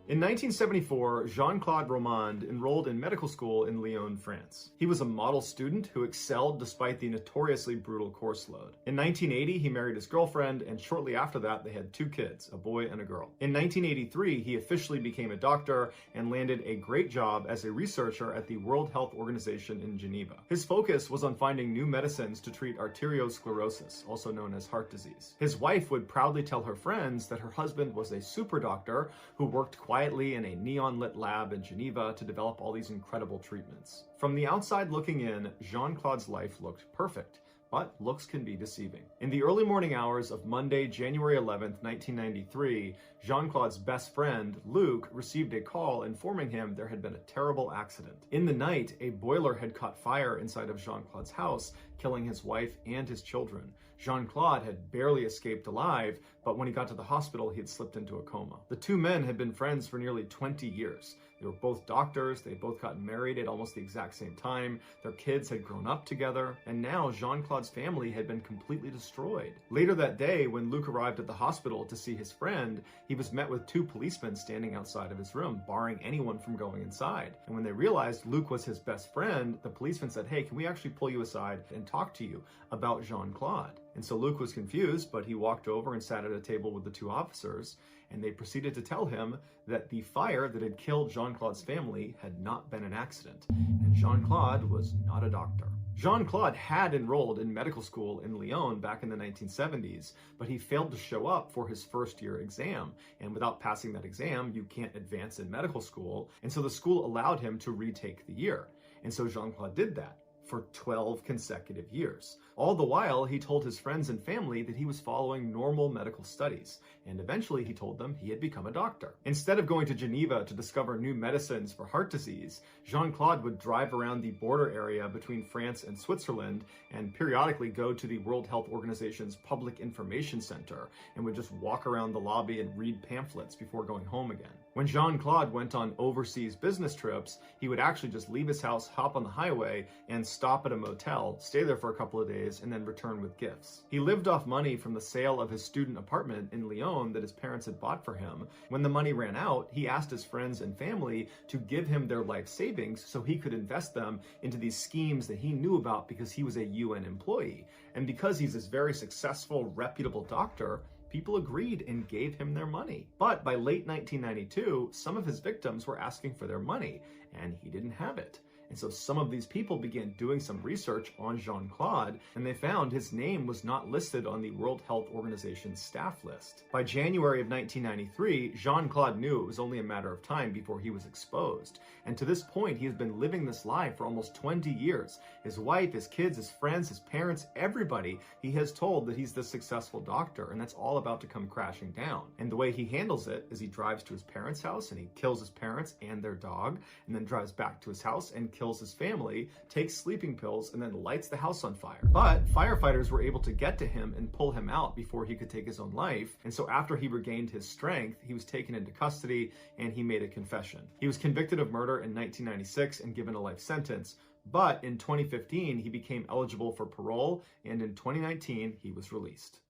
In 1974, Jean-Claude Romand enrolled in medical school in Lyon, France. He was a model student who excelled despite the notoriously brutal course load. In 1980, he married his girlfriend, and shortly after that, they had 2 kids, a boy and a girl. In 1983, he officially became a doctor and landed a great job as a researcher at the World Health Organization in Geneva. His focus was on finding new medicines to treat arteriosclerosis, also known as heart disease. His wife would proudly tell her friends that her husband was a super doctor who worked quietly in a neon-lit lab in Geneva to develop all these incredible treatments. From the outside looking in, Jean-Claude's life looked perfect, but looks can be deceiving. In the early morning hours of Monday, January 11th, 1993, Jean-Claude's best friend, Luc, received a call informing him there had been a terrible accident. In the night, a boiler had caught fire inside of Jean-Claude's house, killing his wife and his children. Jean-Claude had barely escaped alive, but when he got to the hospital, he had slipped into a coma. The 2 men had been friends for nearly 20 years. They were both doctors, they both got married at almost the exact same time, their kids had grown up together, and now Jean-Claude's family had been completely destroyed. Later that day, when Luc arrived at the hospital to see his friend, he was met with 2 policemen standing outside of his room, barring anyone from going inside. And when they realized Luc was his best friend, the policeman said, "Hey, can we actually pull you aside and talk to you about Jean-Claude?" And so Luc was confused, but he walked over and sat at a table with the 2 officers, and they proceeded to tell him that the fire that had killed Jean-Claude's family had not been an accident, and Jean-Claude was not a doctor. Jean-Claude had enrolled in medical school in Lyon back in the 1970s, but he failed to show up for his first-year exam, and without passing that exam, you can't advance in medical school, and so the school allowed him to retake the year. And so Jean-Claude did that for 12 consecutive years. All the while, he told his friends and family that he was following normal medical studies, and eventually he told them he had become a doctor. Instead of going to Geneva to discover new medicines for heart disease, Jean-Claude would drive around the border area between France and Switzerland and periodically go to the World Health Organization's Public Information Center and would just walk around the lobby and read pamphlets before going home again. When Jean-Claude went on overseas business trips, he would actually just leave his house, hop on the highway, and stop at a motel, stay there for a couple of days, and then return with gifts. He lived off money from the sale of his student apartment in Lyon that his parents had bought for him. When the money ran out, he asked his friends and family to give him their life savings so he could invest them into these schemes that he knew about because he was a UN employee. And because he's this very successful, reputable doctor, people agreed and gave him their money. But by late 1992, some of his victims were asking for their money, and he didn't have it. And so some of these people began doing some research on Jean-Claude, and they found his name was not listed on the World Health Organization's staff list. By January of 1993, Jean-Claude knew it was only a matter of time before he was exposed. And to this point, he has been living this life for almost 20 years. His wife, his kids, his friends, his parents, everybody, he has told that he's this successful doctor, and that's all about to come crashing down. And the way he handles it is he drives to his parents' house and he kills his parents and their dog, and then drives back to his house and kills his family, takes sleeping pills, and then lights the house on fire. But firefighters were able to get to him and pull him out before he could take his own life, and so after he regained his strength, he was taken into custody and he made a confession. He was convicted of murder in 1996 and given a life sentence, but in 2015 he became eligible for parole, and in 2019 he was released.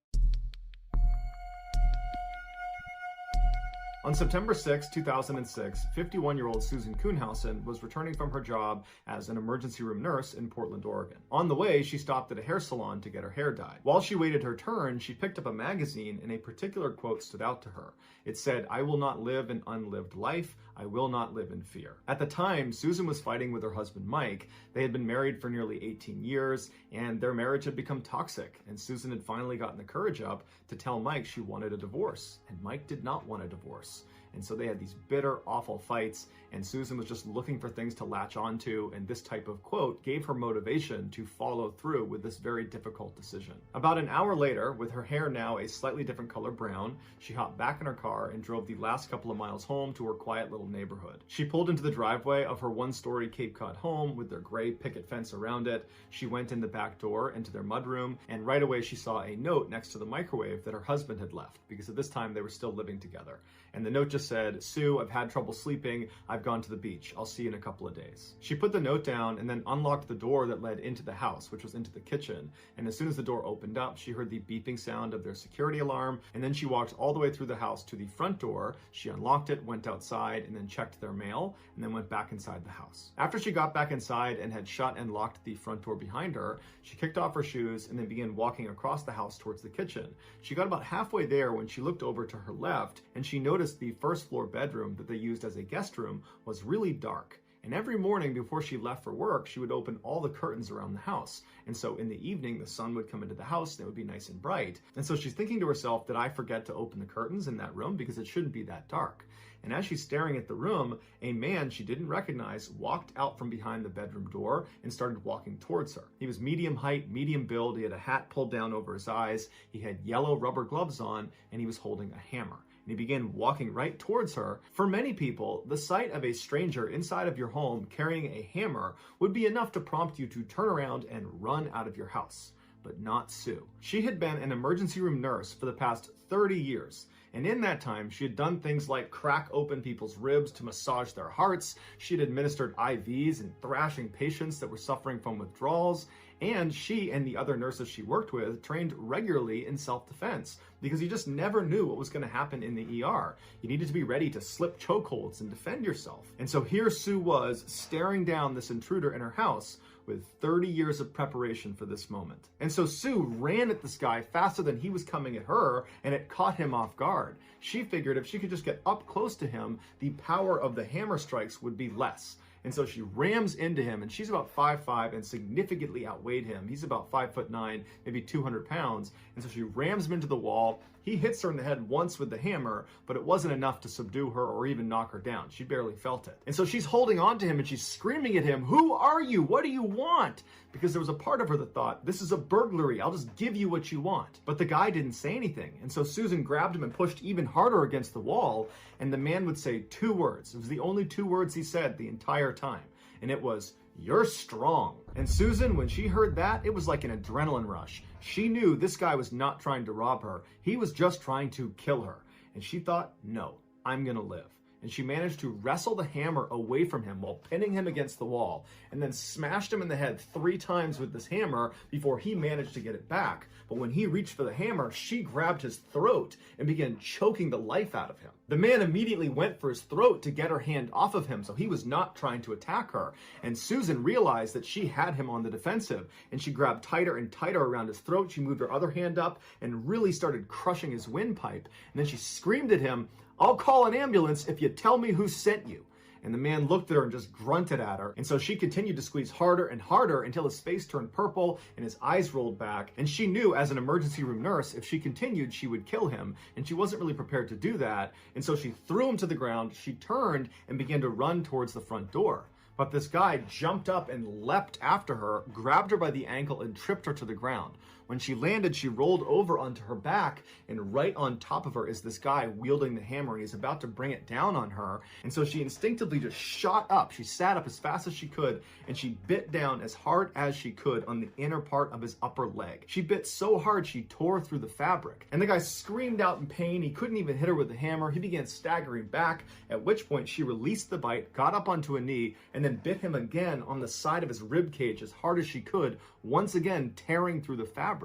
On September 6, 2006, 51-year-old Susan Kuhnhausen was returning from her job as an emergency room nurse in Portland, Oregon. On the way, she stopped at a hair salon to get her hair dyed. While she waited her turn, she picked up a magazine, and a particular quote stood out to her. It said, "I will not live an unlived life. I will not live in fear." At the time, Susan was fighting with her husband, Mike. They had been married for nearly 18 years, and their marriage had become toxic, and Susan had finally gotten the courage up to tell Mike she wanted a divorce, and Mike did not want a divorce. house. And so they had these bitter, awful fights, and Susan was just looking for things to latch onto, and this type of quote gave her motivation to follow through with this very difficult decision. About an hour later, with her hair now a slightly different color brown, she hopped back in her car and drove the last couple of miles home to her quiet little neighborhood. She pulled into the driveway of her one-story Cape Cod home with their gray picket fence around it. She went in the back door into their mudroom, and right away she saw a note next to the microwave that her husband had left, because at this time they were still living together. And the note just said, "Sue, I've had trouble sleeping. I've gone to the beach. I'll see you in a couple of days." She put the note down and then unlocked the door that led into the house, which was into the kitchen. And as soon as the door opened up, she heard the beeping sound of their security alarm. And then she walked all the way through the house to the front door. She unlocked it, went outside, and then checked their mail, and then went back inside the house. After she got back inside and had shut and locked the front door behind her, she kicked off her shoes and then began walking across the house towards the kitchen. She got about halfway there when she looked over to her left, and she noticed the first floor bedroom that they used as a guest room was really dark. And every morning before she left for work, she would open all the curtains around the house. And so in the evening, the sun would come into the house and it would be nice and bright. And so she's thinking to herself, did I forget to open the curtains in that room? Because it shouldn't be that dark. And as she's staring at the room, a man she didn't recognize walked out from behind the bedroom door and started walking towards her. He was medium height, medium build. He had a hat pulled down over his eyes. He had yellow rubber gloves on, and he was holding a hammer. And he began walking right towards her. For many people, the sight of a stranger inside of your home carrying a hammer would be enough to prompt you to turn around and run out of your house. But not Sue. She had been an emergency room nurse for the past 30 years. And in that time, she had done things like crack open people's ribs to massage their hearts. She had administered IVs and thrashing patients that were suffering from withdrawals. And she and the other nurses she worked with trained regularly in self-defense, because you just never knew what was going to happen in the ER. You needed to be ready to slip chokeholds and defend yourself. And so here Sue was, staring down this intruder in her house with 30 years of preparation for this moment. And so Sue ran at this guy faster than he was coming at her, and it caught him off guard. She figured if she could just get up close to him, the power of the hammer strikes would be less. And so she rams into him, and she's about 5'5" and significantly outweighed him. He's about 5'9", maybe 200 pounds. And so she rams him into the wall. He hits her in the head once with the hammer, but it wasn't enough to subdue her or even knock her down. She barely felt it. And so she's holding on to him and she's screaming at him, "Who are you? What do you want?" Because there was a part of her that thought, this is a burglary. I'll just give you what you want. But the guy didn't say anything. And so Susan grabbed him and pushed even harder against the wall. And the man would say 2 words. It was the only 2 words he said the entire time. And it was, "You're strong." And Susan, when she heard that, it was like an adrenaline rush. She knew this guy was not trying to rob her. He was just trying to kill her. And she thought, no, I'm gonna live. And she managed to wrestle the hammer away from him while pinning him against the wall, and then smashed him in the head 3 times with this hammer before he managed to get it back. But when he reached for the hammer, she grabbed his throat and began choking the life out of him. The man immediately went for his throat to get her hand off of him, so he was not trying to attack her. And Susan realized that she had him on the defensive, and she grabbed tighter and tighter around his throat. She moved her other hand up and really started crushing his windpipe. And then she screamed at him, "I'll call an ambulance if you tell me who sent you." And the man looked at her and just grunted at her. And so she continued to squeeze harder and harder until his face turned purple and his eyes rolled back. And she knew, as an emergency room nurse, if she continued, she would kill him. And she wasn't really prepared to do that. And so she threw him to the ground. She turned and began to run towards the front door. But this guy jumped up and leapt after her, grabbed her by the ankle, and tripped her to the ground. When she landed, she rolled over onto her back, and right on top of her is this guy wielding the hammer, and he's about to bring it down on her. And so she instinctively just shot up. She sat up as fast as she could, and she bit down as hard as she could on the inner part of his upper leg. She bit so hard she tore through the fabric. And the guy screamed out in pain. He couldn't even hit her with the hammer. He began staggering back, at which point she released the bite, got up onto a knee, and then bit him again on the side of his rib cage as hard as she could, once again tearing through the fabric.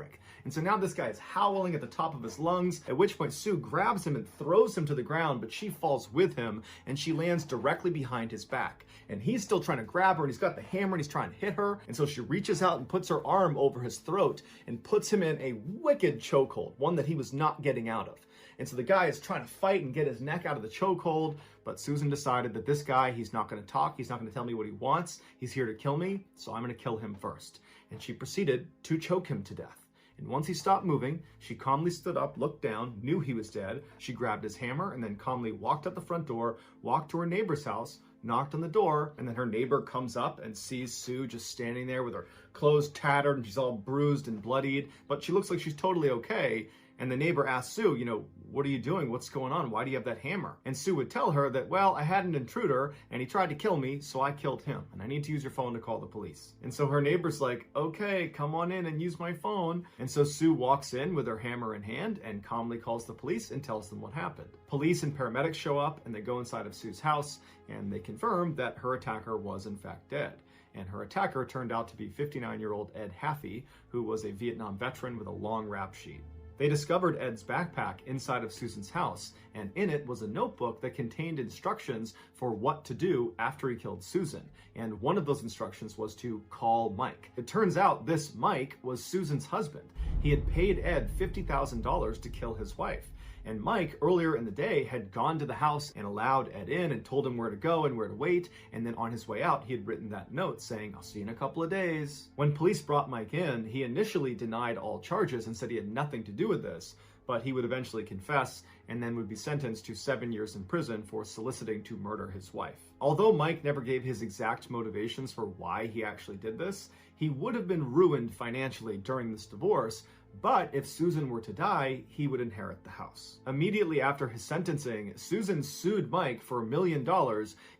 And so now this guy is howling at the top of his lungs, at which point Sue grabs him and throws him to the ground, but she falls with him, and she lands directly behind his back. And he's still trying to grab her, and he's got the hammer, and he's trying to hit her. And so she reaches out and puts her arm over his throat and puts him in a wicked chokehold, one that he was not getting out of. And so the guy is trying to fight and get his neck out of the chokehold, but Susan decided that this guy, he's not going to talk, he's not going to tell me what he wants, he's here to kill me, so I'm going to kill him first. And she proceeded to choke him to death. And once he stopped moving, she calmly stood up, looked down, knew he was dead. She grabbed his hammer and then calmly walked out the front door, walked to her neighbor's house, knocked on the door, and then her neighbor comes up and sees Sue just standing there with her clothes tattered and she's all bruised and bloodied, but she looks like she's totally okay. And the neighbor asks Sue, you know, what are you doing? What's going on? Why do you have that hammer? And Sue would tell her that, well, I had an intruder and he tried to kill me, so I killed him. And I need to use your phone to call the police. And so her neighbor's like, okay, come on in and use my phone. And so Sue walks in with her hammer in hand and calmly calls the police and tells them what happened. Police and paramedics show up and they go inside of Sue's house and they confirm that her attacker was in fact dead. And her attacker turned out to be 59-year-old Ed Haffey, who was a Vietnam veteran with a long rap sheet. They discovered Ed's backpack inside of Susan's house, and in it was a notebook that contained instructions for what to do after he killed Susan. And one of those instructions was to call Mike. It turns out this Mike was Susan's husband. He had paid Ed $50,000 to kill his wife. And Mike, earlier in the day, had gone to the house and allowed Ed in and told him where to go and where to wait. And then on his way out, he had written that note saying, I'll see you in a couple of days. When police brought Mike in, he initially denied all charges and said he had nothing to do with this, but he would eventually confess and then would be sentenced to 7 years in prison for soliciting to murder his wife. Although Mike never gave his exact motivations for why he actually did this, he would have been ruined financially during this divorce, but if Susan were to die, he would inherit the house. Immediately after his sentencing, Susan sued Mike for $1 million,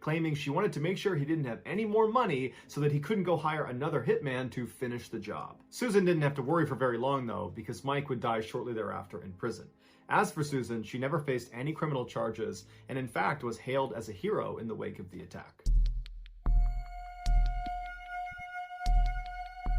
claiming she wanted to make sure he didn't have any more money so that he couldn't go hire another hitman to finish the job. Susan didn't have to worry for very long though, because Mike would die shortly thereafter in prison. As for Susan, she never faced any criminal charges and in fact was hailed as a hero in the wake of the attack.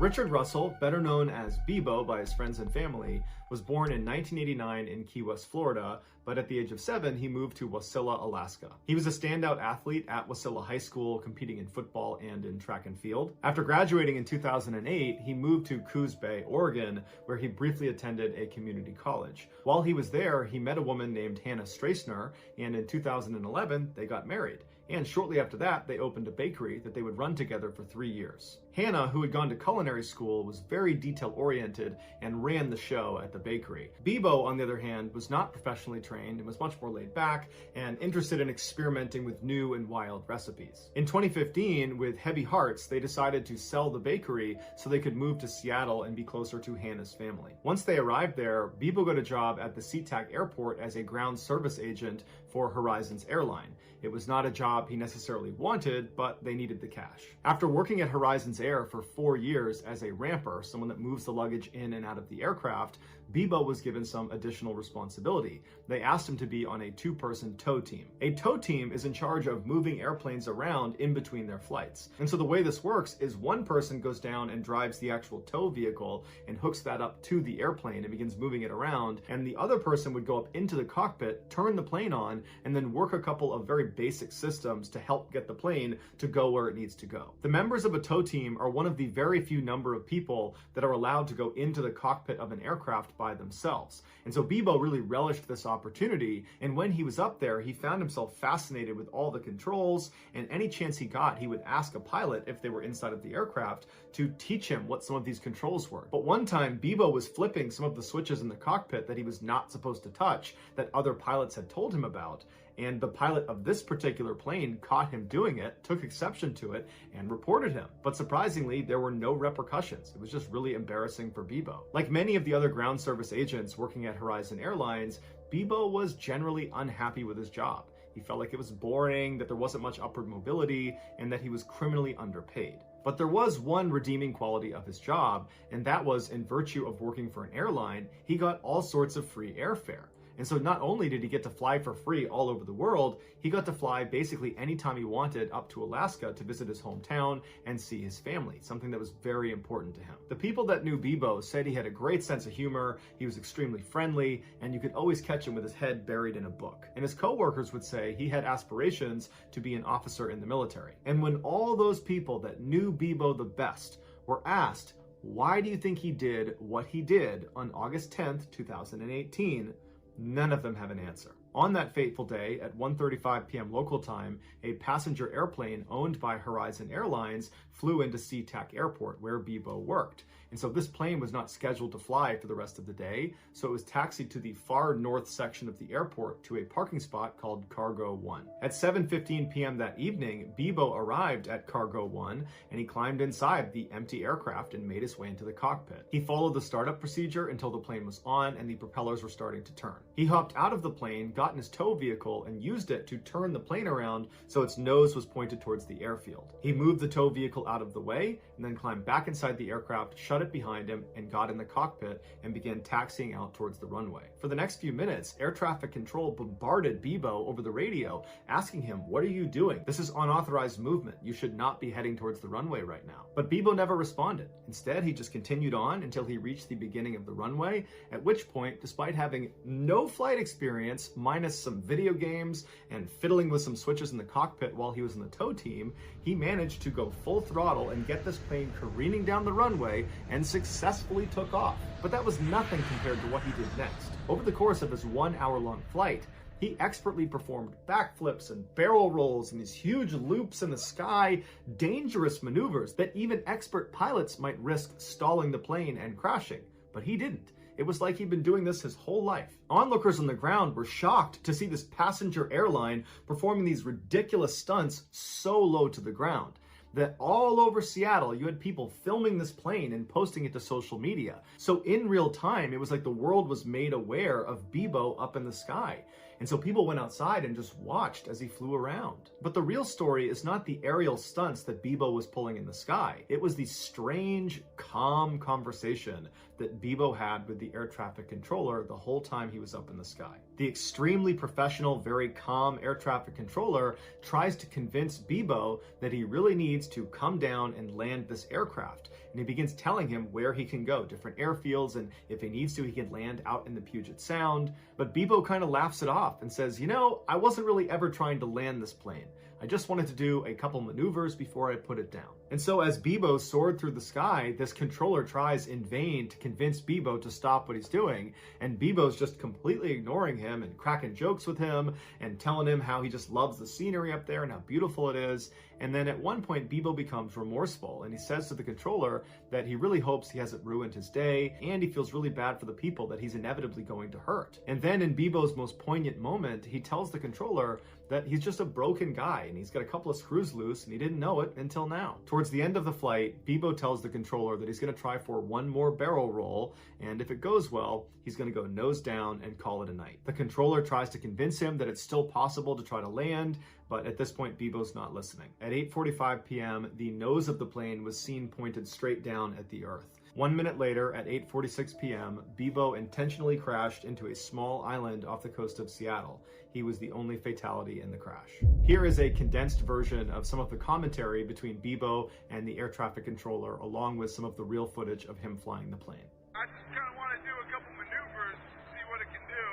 Richard Russell, better known as Bebo by his friends and family, was born in 1989 in Key West, Florida, but at the age of 7, he moved to Wasilla, Alaska. He was a standout athlete at Wasilla High School, competing in football and in track and field. After graduating in 2008, he moved to Coos Bay, Oregon, where he briefly attended a community college. While he was there, he met a woman named Hannah Strassner, and in 2011, they got married. And shortly after that, they opened a bakery that they would run together for 3 years. Hannah, who had gone to culinary school, was very detail-oriented and ran the show at the bakery. Bebo, on the other hand, was not professionally trained and was much more laid back and interested in experimenting with new and wild recipes. In 2015, with heavy hearts, they decided to sell the bakery so they could move to Seattle and be closer to Hannah's family. Once they arrived there, Bebo got a job at the SeaTac airport as a ground service agent for Horizons Airline. It was not a job he necessarily wanted, but they needed the cash. After working at Horizons Air for 4 years as a ramper, someone that moves the luggage in and out of the aircraft, Bebo was given some additional responsibility. They asked him to be on a 2-person tow team. A tow team is in charge of moving airplanes around in between their flights. And so the way this works is one person goes down and drives the actual tow vehicle and hooks that up to the airplane and begins moving it around, and the other person would go up into the cockpit, turn the plane on, and then work a couple of very basic systems to help get the plane to go where it needs to go. The members of a tow team are one of the very few number of people that are allowed to go into the cockpit of an aircraft by themselves. And so Bebo really relished this opportunity, and when he was up there, he found himself fascinated with all the controls, and any chance he got, he would ask a pilot, if they were inside of the aircraft, to teach him what some of these controls were. But one time, Bebo was flipping some of the switches in the cockpit that he was not supposed to touch, that other pilots had told him about, and the pilot of this particular plane caught him doing it, took exception to it, and reported him. But surprisingly, there were no repercussions. It was just really embarrassing for Bebo. Like many of the other ground service agents working at Horizon Airlines, Bebo was generally unhappy with his job. He felt like it was boring, that there wasn't much upward mobility, and that he was criminally underpaid. But there was one redeeming quality of his job, and that was, in virtue of working for an airline, he got all sorts of free airfare. And so not only did he get to fly for free all over the world, he got to fly basically anytime he wanted up to Alaska to visit his hometown and see his family, something that was very important to him. The people that knew Bebo said he had a great sense of humor, he was extremely friendly, and you could always catch him with his head buried in a book. And his coworkers would say he had aspirations to be an officer in the military. And when all those people that knew Bebo the best were asked, why do you think he did what he did on August 10th, 2018, none of them have an answer. On that fateful day at 1:35 p.m. local time, a passenger airplane owned by Horizon Airlines flew into SeaTac Airport where Bebo worked. And so this plane was not scheduled to fly for the rest of the day, so it was taxied to the far north section of the airport to a parking spot called Cargo 1. At 7:15 p.m. that evening, Bebo arrived at Cargo 1 and he climbed inside the empty aircraft and made his way into the cockpit. He followed the startup procedure until the plane was on and the propellers were starting to turn. He hopped out of the plane, got in his tow vehicle, and used it to turn the plane around so its nose was pointed towards the airfield. He moved the tow vehicle out of the way and then climbed back inside the aircraft, shut it behind him, and got in the cockpit and began taxiing out towards the runway. For the next few minutes, air traffic control bombarded Bebo over the radio, asking him, "What are you doing? This is unauthorized movement. You should not be heading towards the runway right now." But Bebo never responded. Instead, he just continued on until he reached the beginning of the runway, at which point, despite having no flight experience, minus some video games and fiddling with some switches in the cockpit while he was in the tow team, he managed to go full throttle and get this plane careening down the runway and successfully took off. But that was nothing compared to what he did next. Over the course of his 1 hour-long flight, he expertly performed backflips and barrel rolls and these huge loops in the sky, dangerous maneuvers that even expert pilots might risk stalling the plane and crashing. But he didn't. It was like he'd been doing this his whole life. Onlookers on the ground were shocked to see this passenger airline performing these ridiculous stunts so low to the ground that all over Seattle, you had people filming this plane and posting it to social media. So in real time, it was like the world was made aware of Bebo up in the sky. And so people went outside and just watched as he flew around. But the real story is not the aerial stunts that Bebo was pulling in the sky. It was the strange, calm conversation that Bebo had with the air traffic controller the whole time he was up in the sky. The extremely professional, very calm air traffic controller tries to convince Bebo that he really needs to come down and land this aircraft. And he begins telling him where he can go, different airfields, and if he needs to, he can land out in the Puget Sound. But Bebo kind of laughs it off and says, "You know, I wasn't really ever trying to land this plane. I just wanted to do a couple maneuvers before I put it down." And so as Bebo soared through the sky, this controller tries in vain to convince Bebo to stop what he's doing, and Bebo's just completely ignoring him and cracking jokes with him and telling him how he just loves the scenery up there and how beautiful it is. And then at one point, Bebo becomes remorseful and he says to the controller that he really hopes he hasn't ruined his day and he feels really bad for the people that he's inevitably going to hurt. And then in Bebo's most poignant moment, he tells the controller that he's just a broken guy and he's got a couple of screws loose and he didn't know it until now. Towards the end of the flight, Bebo tells the controller that he's going to try for one more barrel roll, and if it goes well, he's going to go nose down and call it a night. The controller tries to convince him that it's still possible to try to land, but at this point, Bebo's not listening. At 8:45 p.m., the nose of the plane was seen pointed straight down at the earth. 1 minute later, at 8:46 p.m., Bebo intentionally crashed into a small island off the coast of Seattle. He was the only fatality in the crash. Here is a condensed version of some of the commentary between Bebo and the air traffic controller, along with some of the real footage of him flying the plane. I just kind of want to do a couple maneuvers, see what it can do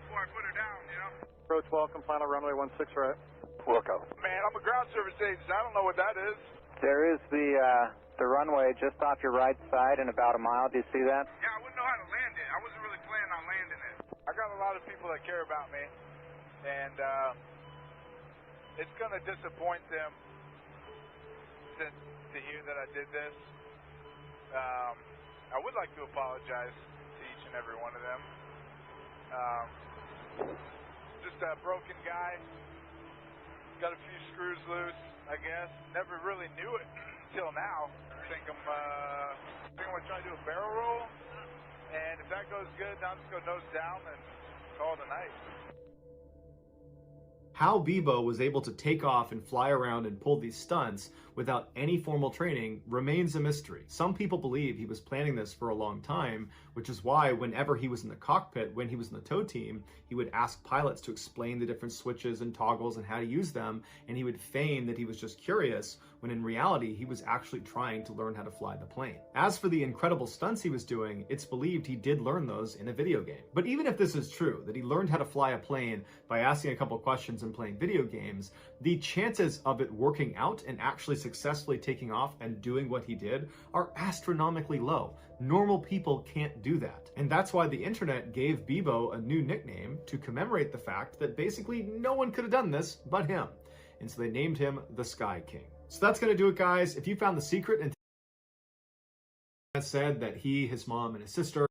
before I put her down, you know? Approach welcome, final runway 16 right. Welcome. Man, I'm a ground service agent. I don't know what that is. There is the runway just off your right side in about a mile. Do you see that? Yeah, I wouldn't know how to land it. I wasn't really planning on landing it. I got a lot of people that care about me, and it's going to disappoint them to hear that I did this. I would like to apologize to each and every one of them. Just a broken guy. Got a few screws loose, I guess. Never really knew it until now. I think I'm gonna try to do a barrel roll, and if that goes good, then I'll just go nose down and call it a night. How Bebo was able to take off and fly around and pull these stunts without any formal training remains a mystery. Some people believe he was planning this for a long time, which is why whenever he was in the cockpit, when he was in the tow team, he would ask pilots to explain the different switches and toggles and how to use them, and he would feign that he was just curious, when in reality, he was actually trying to learn how to fly the plane. As for the incredible stunts he was doing, it's believed he did learn those in a video game. But even if this is true, that he learned how to fly a plane by asking a couple questions and playing video games, the chances of it working out and actually successfully taking off and doing what he did are astronomically low. Normal people can't do that. And that's why the internet gave Bebo a new nickname to commemorate the fact that basically no one could have done this but him. And so they named him the Sky King. So that's going to do it, guys. If you found the secret and has said that he, his mom, and his sister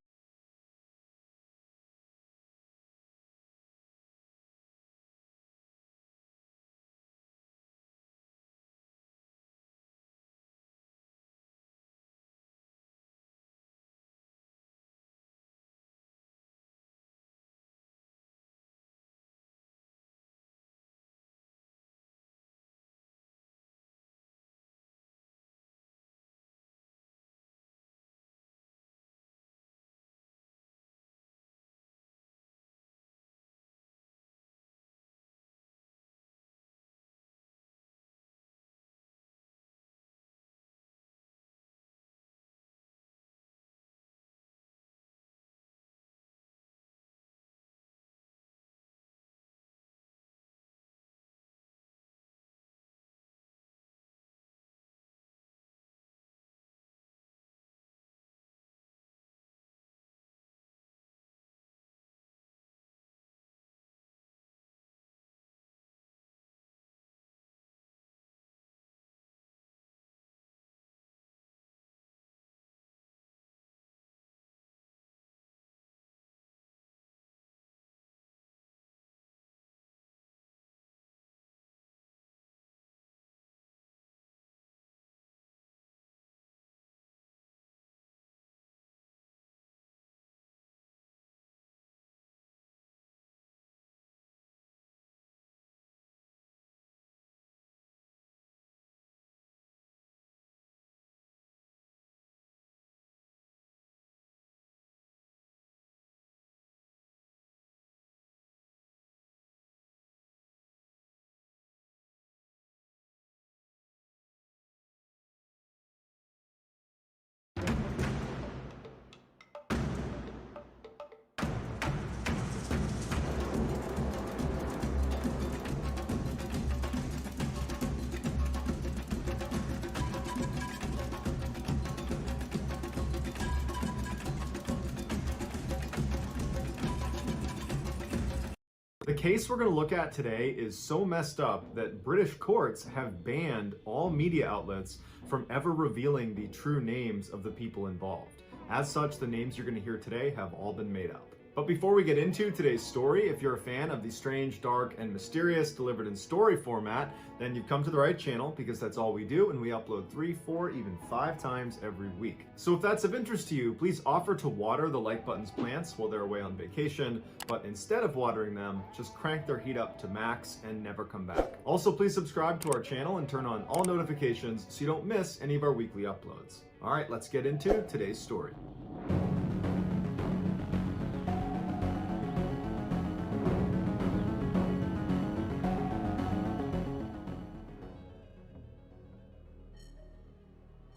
The case we're going to look at today is so messed up that British courts have banned all media outlets from ever revealing the true names of the people involved. As such, the names you're going to hear today have all been made up. But before we get into today's story, if you're a fan of the strange, dark, and mysterious delivered in story format, then you've come to the right channel, because that's all we do, and we upload 3, 4, even 5 times every week. So if that's of interest to you, please offer to water the Like Button's plants while they're away on vacation, but instead of watering them, just crank their heat up to max and never come back. Also, please subscribe to our channel and turn on all notifications so you don't miss any of our weekly uploads. All right, let's get into today's story.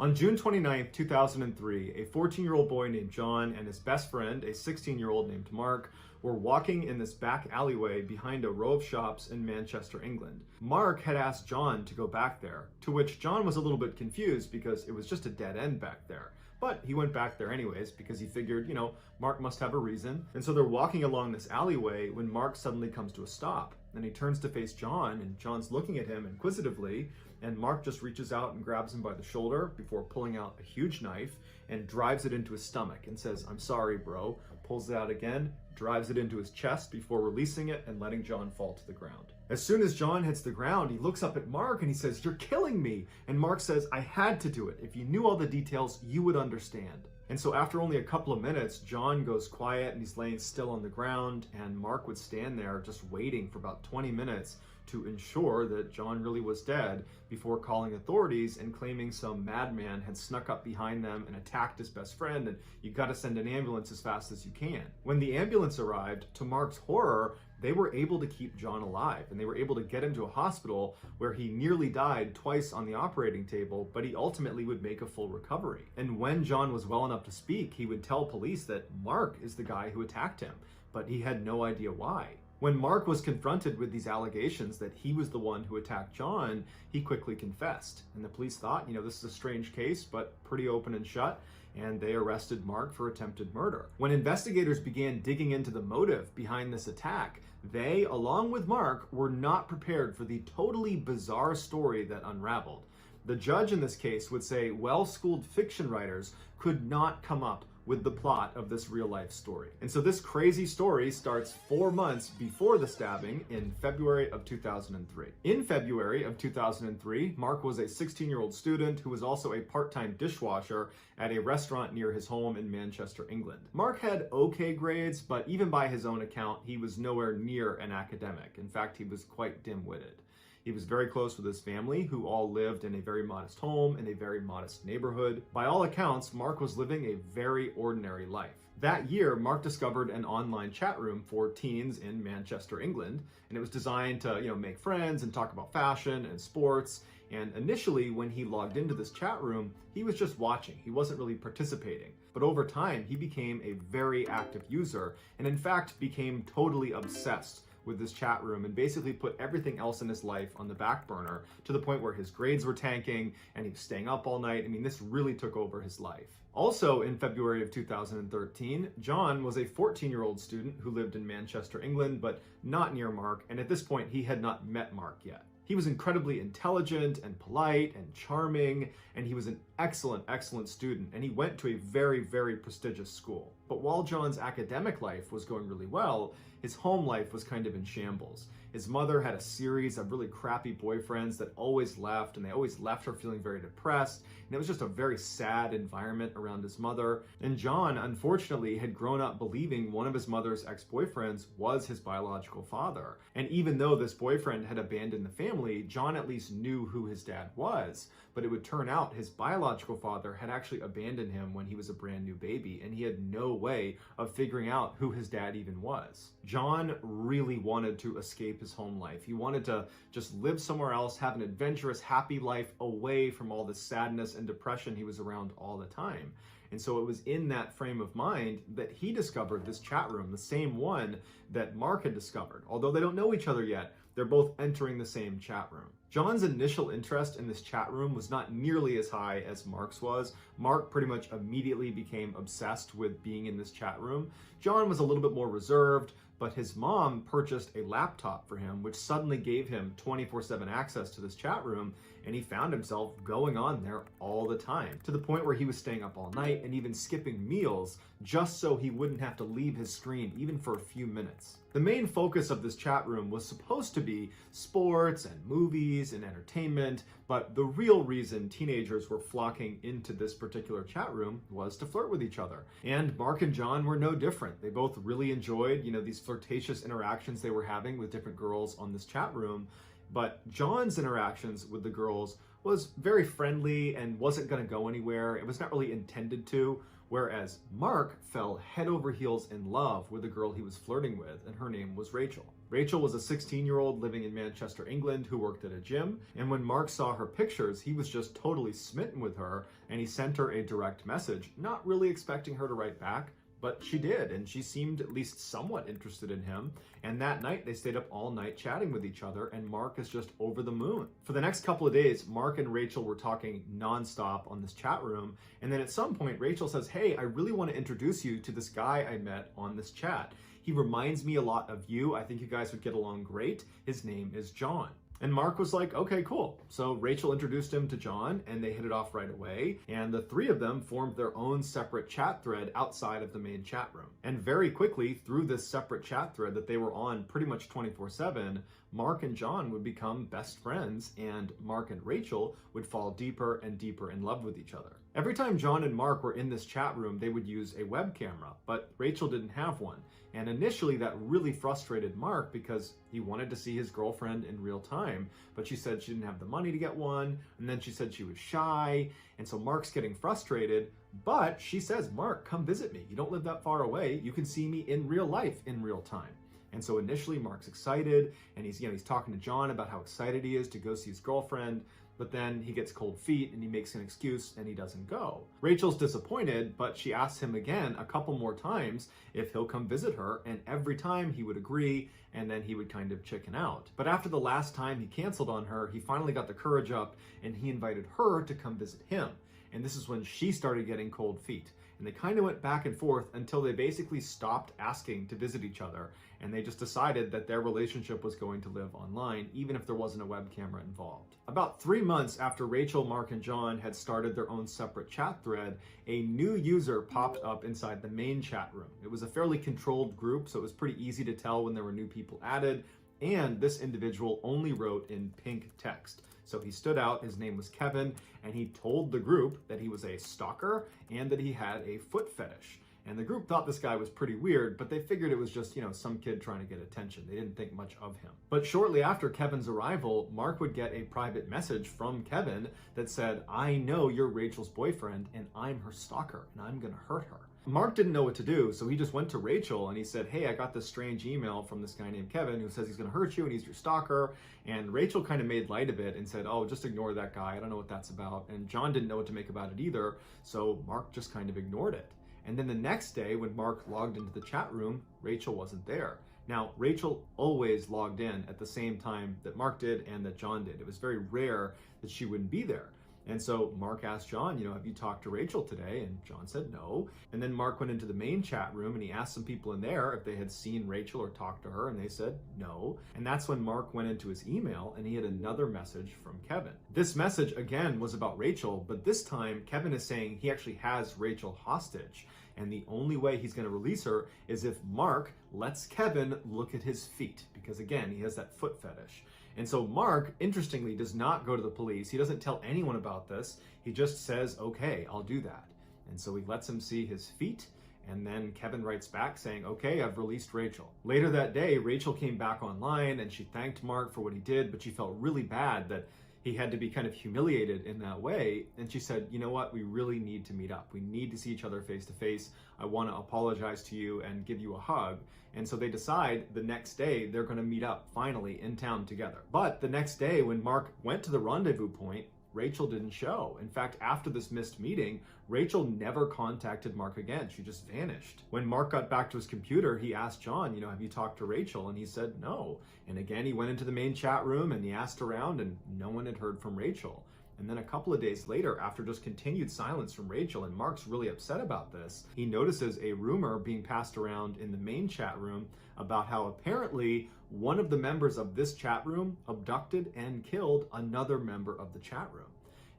On June 29, 2003, a 14-year-old boy named John and his best friend, a 16-year-old named Mark, were walking in this back alleyway behind a row of shops in Manchester, England. Mark had asked John to go back there, to which John was a little bit confused because it was just a dead end back there. But he went back there anyways because he figured, you know, Mark must have a reason. And so they're walking along this alleyway when Mark suddenly comes to a stop. And he turns to face John, and John's looking at him inquisitively, and Mark just reaches out and grabs him by the shoulder before pulling out a huge knife and drives it into his stomach and says, "I'm sorry, bro," pulls it out again, drives it into his chest before releasing it and letting John fall to the ground. As soon as John hits the ground, he looks up at Mark and he says, "You're killing me." And Mark says, "I had to do it. If you knew all the details, you would understand." And so after only a couple of minutes, John goes quiet and he's laying still on the ground, and Mark would stand there just waiting for about 20 minutes to ensure that John really was dead before calling authorities and claiming some madman had snuck up behind them and attacked his best friend, and you gotta send an ambulance as fast as you can. When the ambulance arrived, to Mark's horror, they were able to keep John alive, and they were able to get him to a hospital where he nearly died twice on the operating table, but he ultimately would make a full recovery. And when John was well enough to speak, he would tell police that Mark is the guy who attacked him, but he had no idea why. When Mark was confronted with these allegations that he was the one who attacked John, he quickly confessed. And the police thought, you know, this is a strange case, but pretty open and shut, and they arrested Mark for attempted murder. When investigators began digging into the motive behind this attack, they, along with Mark, were not prepared for the totally bizarre story that unraveled. The judge in this case would say well-schooled fiction writers could not come up with the plot of this real-life story. And so this crazy story starts 4 months before the stabbing in February of 2003. In February of 2003, Mark was a 16-year-old student who was also a part-time dishwasher at a restaurant near his home in Manchester, England. Mark had okay grades, but even by his own account, he was nowhere near an academic. In fact, he was quite dim-witted. He was very close with his family, who all lived in a very modest home in a very modest neighborhood. By all accounts, Mark was living a very ordinary life. That year, Mark discovered an online chat room for teens in Manchester, England, and it was designed to, make friends and talk about fashion and sports. And initially, when he logged into this chat room, he was just watching. He wasn't really participating. But over time, he became a very active user, and in fact, became totally obsessed with this chat room and basically put everything else in his life on the back burner to the point where his grades were tanking and he was staying up all night. I mean, this really took over his life. Also in February of 2013, John was a 14-year-old student who lived in Manchester, England, but not near Mark, and at this point he had not met Mark yet. He was incredibly intelligent and polite and charming, and he was an excellent, excellent student, and he went to a very, very prestigious school. But while John's academic life was going really well, his home life was kind of in shambles. His mother had a series of really crappy boyfriends that always left, and they always left her feeling very depressed, and it was just a very sad environment around his mother. And John, unfortunately, had grown up believing one of his mother's ex-boyfriends was his biological father. And even though this boyfriend had abandoned the family, John at least knew who his dad was. But it would turn out his biological father had actually abandoned him when he was a brand new baby, and he had no way of figuring out who his dad even was. John really wanted to escape his home life. He wanted to just live somewhere else, have an adventurous, happy life away from all the sadness and depression he was around all the time. And so it was in that frame of mind that he discovered this chat room, the same one that Mark had discovered. Although they don't know each other yet, they're both entering the same chat room. John's initial interest in this chat room was not nearly as high as Mark's was. Mark pretty much immediately became obsessed with being in this chat room. John was a little bit more reserved, but his mom purchased a laptop for him, which suddenly gave him 24/7 access to this chat room, and he found himself going on there all the time, to the point where he was staying up all night and even skipping meals just so he wouldn't have to leave his screen even for a few minutes. The main focus of this chat room was supposed to be sports and movies and entertainment, but the real reason teenagers were flocking into this particular chat room was to flirt with each other. And Mark and John were no different. They both really enjoyed, these flirtatious interactions they were having with different girls on this chat room. But John's interactions with the girls was very friendly and wasn't going to go anywhere. It was not really intended to. Whereas Mark fell head over heels in love with the girl he was flirting with, and her name was Rachel. Rachel was a 16-year-old living in Manchester, England, who worked at a gym, and when Mark saw her pictures, he was just totally smitten with her, and he sent her a direct message, not really expecting her to write back, but she did, and she seemed at least somewhat interested in him. And that night, they stayed up all night chatting with each other, and Mark is just over the moon. For the next couple of days, Mark and Rachel were talking nonstop on this chat room, and then at some point, Rachel says, "Hey, I really want to introduce you to this guy I met on this chat. He reminds me a lot of you. I think you guys would get along great. His name is John." And Mark was like, okay, cool. So Rachel introduced him to John, and they hit it off right away. And the three of them formed their own separate chat thread outside of the main chat room. And very quickly, through this separate chat thread that they were on pretty much 24/7, Mark and John would become best friends, and Mark and Rachel would fall deeper and deeper in love with each other. Every time John and Mark were in this chat room, they would use a web camera, but Rachel didn't have one. And initially that really frustrated Mark because he wanted to see his girlfriend in real time, but she said she didn't have the money to get one, and then she said she was shy, and so Mark's getting frustrated, but she says, "Mark, come visit me. You don't live that far away. You can see me in real life in real time." And so initially Mark's excited, and he's talking to John about how excited he is to go see his girlfriend, but then he gets cold feet and he makes an excuse and he doesn't go. Rachel's disappointed, but she asks him again a couple more times if he'll come visit her, and every time he would agree, and then he would kind of chicken out. But after the last time he canceled on her, he finally got the courage up and he invited her to come visit him. And this is when she started getting cold feet. And they kind of went back and forth until they basically stopped asking to visit each other, and they just decided that their relationship was going to live online, even if there wasn't a web camera involved. About 3 months after Rachel, Mark, and John had started their own separate chat thread, a new user popped up inside the main chat room. It was a fairly controlled group, so it was pretty easy to tell when there were new people added, and this individual only wrote in pink text. So he stood out, his name was Kevin, and he told the group that he was a stalker and that he had a foot fetish. And the group thought this guy was pretty weird, but they figured it was just, some kid trying to get attention. They didn't think much of him. But shortly after Kevin's arrival, Mark would get a private message from Kevin that said, "I know you're Rachel's boyfriend, and I'm her stalker, and I'm gonna hurt her." Mark didn't know what to do, so he just went to Rachel and he said, "Hey, I got this strange email from this guy named Kevin who says he's gonna hurt you and he's your stalker." And Rachel kind of made light of it and said, "Oh, just ignore that guy. I don't know what that's about." And John didn't know what to make about it either, so Mark just kind of ignored it. And then the next day, when Mark logged into the chat room, Rachel wasn't there. Now, Rachel always logged in at the same time that Mark did and that John did. It was very rare that she wouldn't be there. And so Mark asked John, have you talked to Rachel today? And John said no. And then Mark went into the main chat room and he asked some people in there if they had seen Rachel or talked to her, and they said no. And that's when Mark went into his email and he had another message from Kevin. This message again was about Rachel, but this time Kevin is saying he actually has Rachel hostage. And the only way he's going to release her is if Mark lets Kevin look at his feet, because again, he has that foot fetish. And so Mark, interestingly, does not go to the police. He doesn't tell anyone about this. He just says, "Okay, I'll do that." And so he lets him see his feet. And then Kevin writes back saying, "Okay, I've released Rachel." Later that day, Rachel came back online and she thanked Mark for what he did, but she felt really bad that he had to be kind of humiliated in that way. And she said, "You know what? We really need to meet up. We need to see each other face to face. I want to apologize to you and give you a hug." And so they decide the next day they're going to meet up finally in town together. But the next day when Mark went to the rendezvous point, Rachel didn't show. In fact, after this missed meeting, Rachel never contacted Mark again. She just vanished. When Mark got back to his computer, he asked John, "Have you talked to Rachel?" And he said no. And again, he went into the main chat room and he asked around and no one had heard from Rachel. And then a couple of days later, after just continued silence from Rachel, and Mark's really upset about this, he notices a rumor being passed around in the main chat room about how apparently one of the members of this chat room abducted and killed another member of the chat room.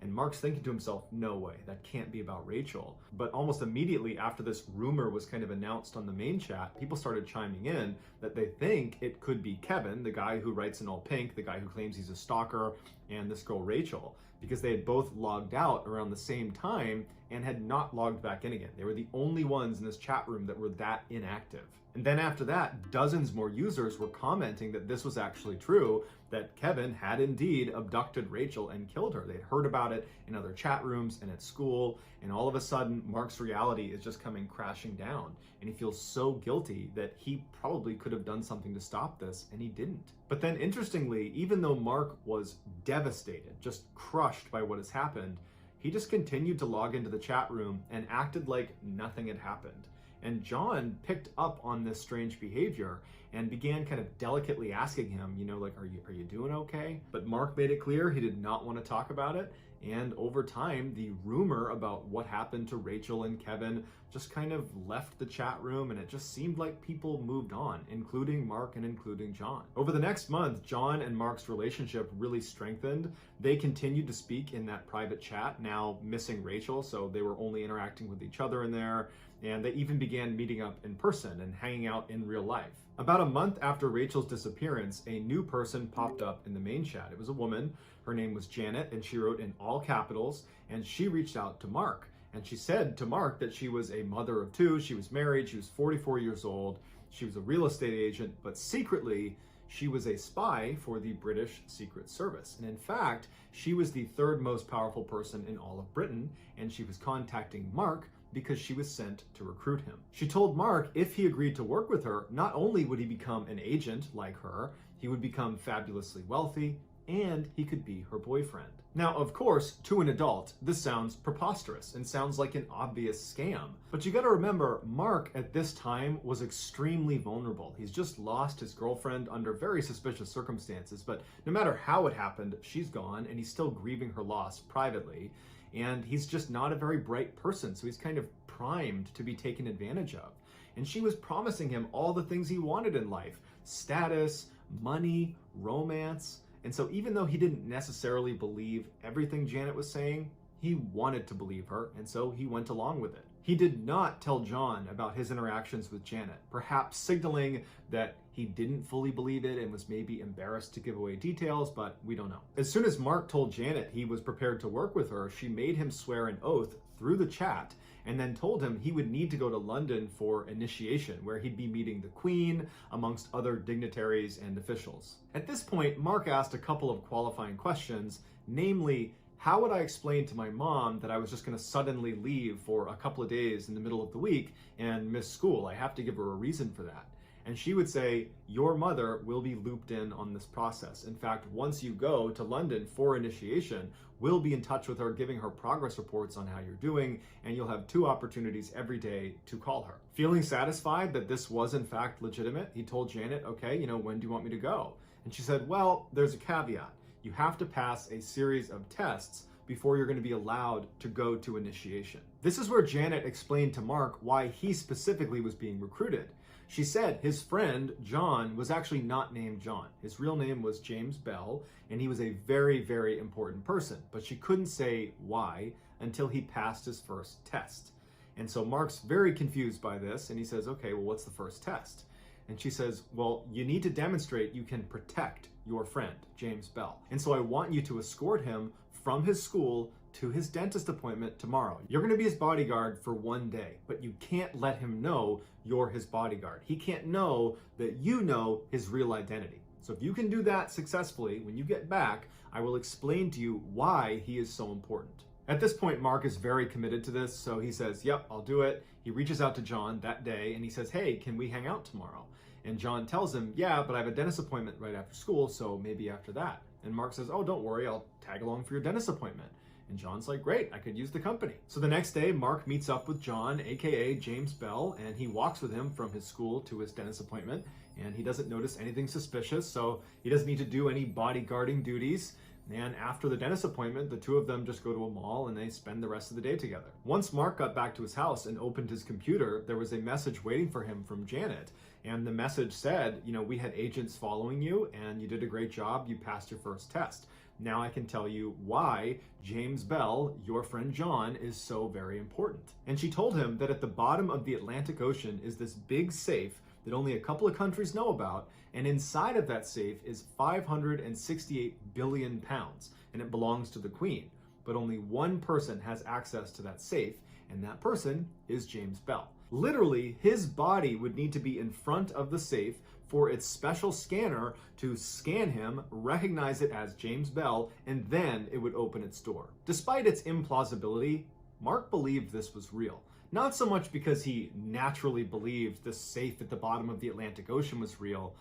And Mark's thinking to himself, no way, that can't be about Rachel. But almost immediately after this rumor was kind of announced on the main chat, people started chiming in that they think it could be Kevin, the guy who writes in all pink, the guy who claims he's a stalker, and this girl Rachel, because they had both logged out around the same time and had not logged back in again. They were the only ones in this chat room that were that inactive. And then after that, dozens more users were commenting that this was actually true, that Kevin had indeed abducted Rachel and killed her. They'd heard about it in other chat rooms and at school, and all of a sudden, Mark's reality is just coming crashing down, and he feels so guilty that he probably could have done something to stop this, and he didn't. But then interestingly, even though Mark was devastated, just crushed by what has happened, he just continued to log into the chat room and acted like nothing had happened. And John picked up on this strange behavior and began kind of delicately asking him, are you doing okay? But Mark made it clear he did not want to talk about it. And over time, the rumor about what happened to Rachel and Kevin just kind of left the chat room, and it just seemed like people moved on, including Mark and including John. Over the next month, John and Mark's relationship really strengthened. They continued to speak in that private chat, now missing Rachel, so they were only interacting with each other in there. And they even began meeting up in person and hanging out in real life. About a month after Rachel's disappearance, a new person popped up in the main chat. It was a woman. Her name was Janet, and she wrote in all capitals, and she reached out to Mark. And she said to Mark that she was a mother of two, she was married, she was 44 years old, she was a real estate agent, but secretly, she was a spy for the British Secret Service. And in fact, she was the third most powerful person in all of Britain, and she was contacting Mark because she was sent to recruit him. She told Mark if he agreed to work with her, not only would he become an agent like her, he would become fabulously wealthy, and he could be her boyfriend. Now, of course, to an adult, this sounds preposterous and sounds like an obvious scam. But you gotta remember, Mark at this time was extremely vulnerable. He's just lost his girlfriend under very suspicious circumstances, but no matter how it happened, she's gone, and he's still grieving her loss privately. and he's just not a very bright person, so he's kind of primed to be taken advantage of. And she was promising him all the things he wanted in life: status, money, romance. And so even though he didn't necessarily believe everything Janet was saying, he wanted to believe her, and so he went along with it. He did not tell John about his interactions with Janet, perhaps signaling that he didn't fully believe it and was maybe embarrassed to give away details, but we don't know. As soon as Mark told Janet he was prepared to work with her, she made him swear an oath through the chat and then told him he would need to go to London for initiation, where he'd be meeting the Queen, amongst other dignitaries and officials. At this point, Mark asked a couple of qualifying questions, namely, how would I explain to my mom that I was just going to suddenly leave for a couple of days in the middle of the week and miss school? I have to give her a reason for that. And she would say, your mother will be looped in on this process. In fact, once you go to London for initiation, we'll be in touch with her, giving her progress reports on how you're doing, and you'll have 2 opportunities every day to call her. Feeling satisfied that this was in fact legitimate, he told Janet, okay, when do you want me to go? And she said, well, there's a caveat. You have to pass a series of tests before you're going to be allowed to go to initiation. This is where Janet explained to Mark why he specifically was being recruited. She said his friend, John, was actually not named John. His real name was James Bell, and he was a very, very important person, but she couldn't say why until he passed his first test. And so Mark's very confused by this, and he says, okay, well, what's the first test? And she says, well, you need to demonstrate you can protect your friend, James Bell. And so I want you to escort him from his school to his dentist appointment tomorrow. You're going to be his bodyguard for 1 day, but you can't let him know you're his bodyguard. He can't know that you know his real identity. So if you can do that successfully, when you get back, I will explain to you why he is so important. At this point, Mark is very committed to this, so he says, yep, I'll do it. He reaches out to John that day and he says, hey, can we hang out tomorrow? And John tells him, yeah, but I have a dentist appointment right after school, so maybe after that. And Mark says, oh, don't worry, I'll tag along for your dentist appointment. And John's like, great, I could use the company. So the next day, Mark meets up with John, aka James Bell, and he walks with him from his school to his dentist appointment, and he doesn't notice anything suspicious, so he doesn't need to do any bodyguarding duties. And after the dentist appointment, the 2 of them just go to a mall and they spend the rest of the day together. Once Mark got back to his house and opened his computer, there was a message waiting for him from Janet. And the message said, we had agents following you and you did a great job. You passed your first test. Now I can tell you why James Bell, your friend John, is so very important. And she told him that at the bottom of the Atlantic Ocean is this big safe that only a couple of countries know about, and inside of that safe is 568 billion pounds, and it belongs to the Queen. But only one person has access to that safe, and that person is James Bell. Literally, his body would need to be in front of the safe for its special scanner to scan him, recognize it as James Bell, and then it would open its door. Despite its implausibility, Mark believed this was real. Not so much because he naturally believed the safe at the bottom of the Atlantic Ocean was real,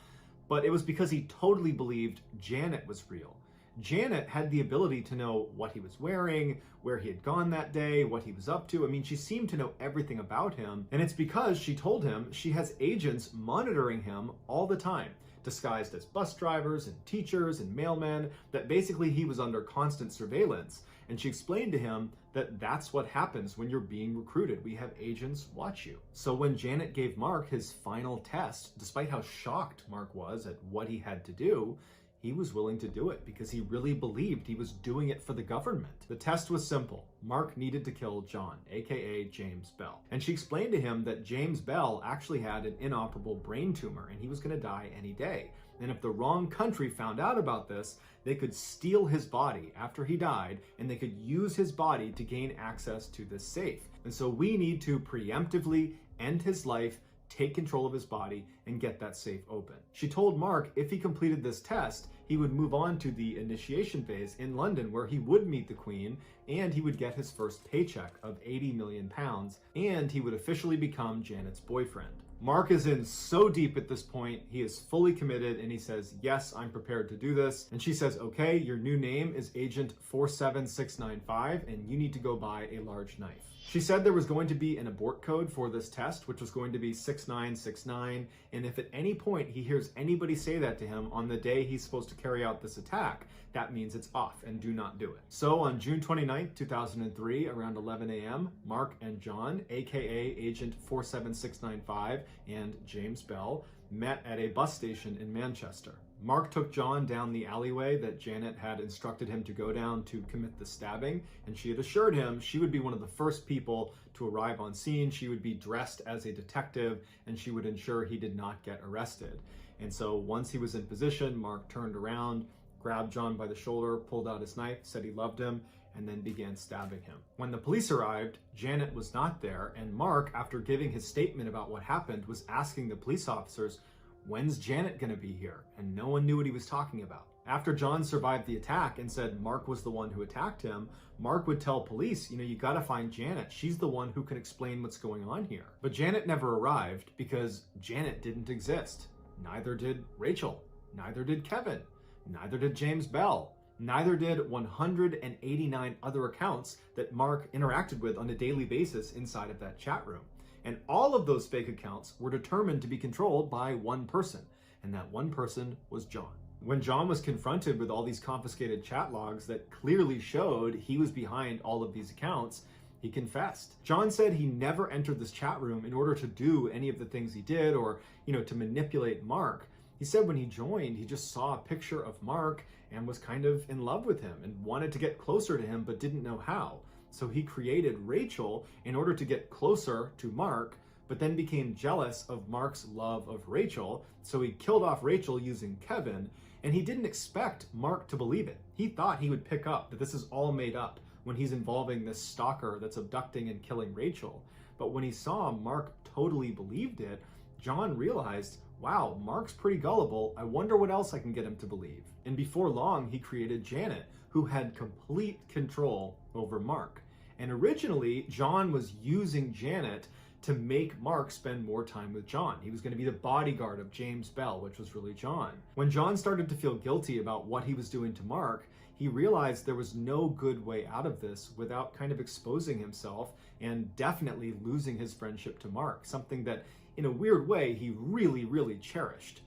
but it was because he totally believed Janet was real. Janet had the ability to know what he was wearing, where he had gone that day, what he was up to. I mean, she seemed to know everything about him, and it's because she told him she has agents monitoring him all the time, disguised as bus drivers and teachers and mailmen, that basically he was under constant surveillance. And she explained to him that that's what happens when you're being recruited. We have agents watch you. So when Janet gave Mark his final test, despite how shocked Mark was at what he had to do, he was willing to do it because he really believed he was doing it for the government. The test was simple. Mark needed to kill John, aka James Bell. And she explained to him that James Bell actually had an inoperable brain tumor and he was going to die any day. And if the wrong country found out about this, they could steal his body after he died and they could use his body to gain access to this safe. And so we need to preemptively end his life, take control of his body, and get that safe open. She told Mark if he completed this test, he would move on to the initiation phase in London where he would meet the Queen and he would get his first paycheck of 80 million pounds and he would officially become Janet's boyfriend. Mark is in so deep at this point, he is fully committed and he says, yes, I'm prepared to do this. And she says, okay, your new name is Agent 47695 and you need to go buy a large knife. She said there was going to be an abort code for this test, which was going to be 6969, and if at any point he hears anybody say that to him on the day he's supposed to carry out this attack, that means it's off and do not do it. So on June 29th, 2003, around 11 a.m., Mark and John, aka Agent 47695 and James Bell, met at a bus station in Manchester. Mark took John down the alleyway that Janet had instructed him to go down to commit the stabbing, and she had assured him she would be one of the first people to arrive on scene. She would be dressed as a detective, and she would ensure he did not get arrested. And so once he was in position, Mark turned around, grabbed John by the shoulder, pulled out his knife, said he loved him, and then began stabbing him. When the police arrived, Janet was not there, and Mark, after giving his statement about what happened, was asking the police officers, "When's Janet gonna be here?" And no one knew what he was talking about. After John survived the attack and said Mark was the one who attacked him, Mark would tell police, you gotta find Janet. She's the one who can explain what's going on here. But Janet never arrived because Janet didn't exist. Neither did Rachel. Neither did Kevin. Neither did James Bell. Neither did 189 other accounts that Mark interacted with on a daily basis inside of that chat room. And all of those fake accounts were determined to be controlled by one person, and that one person was John. When John was confronted with all these confiscated chat logs that clearly showed he was behind all of these accounts, he confessed. John said he never entered this chat room in order to do any of the things he did or, to manipulate Mark. He said when he joined, he just saw a picture of Mark and was kind of in love with him and wanted to get closer to him but didn't know how. So he created Rachel in order to get closer to Mark, but then became jealous of Mark's love of Rachel. So he killed off Rachel using Kevin, and he didn't expect Mark to believe it. He thought he would pick up that this is all made up when he's involving this stalker that's abducting and killing Rachel. But when he saw Mark totally believed it, John realized, wow, Mark's pretty gullible. I wonder what else I can get him to believe. And before long, he created Janet, who had complete control over Mark. And originally, John was using Janet to make Mark spend more time with John. He was going to be the bodyguard of James Bell, which was really John. When John started to feel guilty about what he was doing to Mark, he realized there was no good way out of this without kind of exposing himself and definitely losing his friendship to Mark, something that in a weird way he really, really cherished.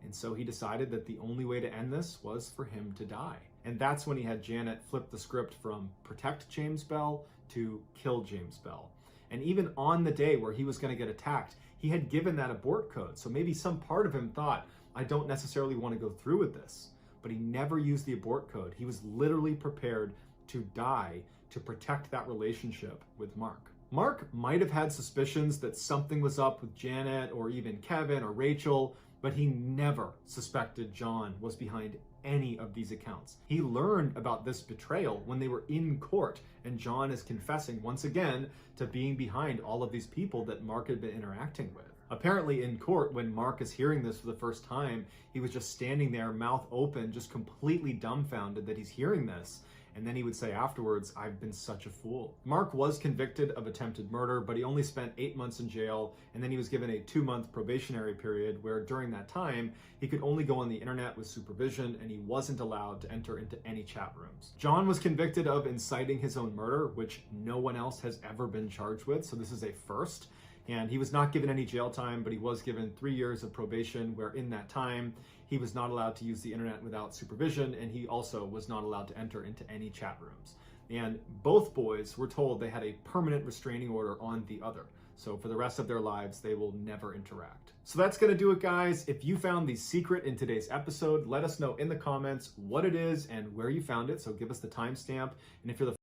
And so he decided that the only way to end this was for him to die. And that's when he had Janet flip the script from protect James Bell to kill James Bell. And even on the day where he was going to get attacked, he had given that abort code. So maybe some part of him thought, I don't necessarily want to go through with this. But he never used the abort code. He was literally prepared to die to protect that relationship with Mark. Mark might have had suspicions that something was up with Janet or even Kevin or Rachel, but he never suspected John was behind any of these accounts. He learned about this betrayal when they were in court, and John is confessing once again to being behind all of these people that Mark had been interacting with. Apparently in court, when Mark is hearing this for the first time, he was just standing there, mouth open, just completely dumbfounded that he's hearing this. And then he would say afterwards, I've been such a fool. Mark was convicted of attempted murder, but he only spent 8 months in jail, and then he was given a 2-month probationary period where during that time, he could only go on the internet with supervision, and he wasn't allowed to enter into any chat rooms. John was convicted of inciting his own murder, which no one else has ever been charged with, so this is a first. And he was not given any jail time, but he was given 3 years of probation, where in that time, he was not allowed to use the internet without supervision, and he also was not allowed to enter into any chat rooms. And both boys were told they had a permanent restraining order on the other. So for the rest of their lives, they will never interact. So that's gonna do it, guys. If you found the secret in today's episode, let us know in the comments what it is and where you found it. So give us the timestamp. And if you're the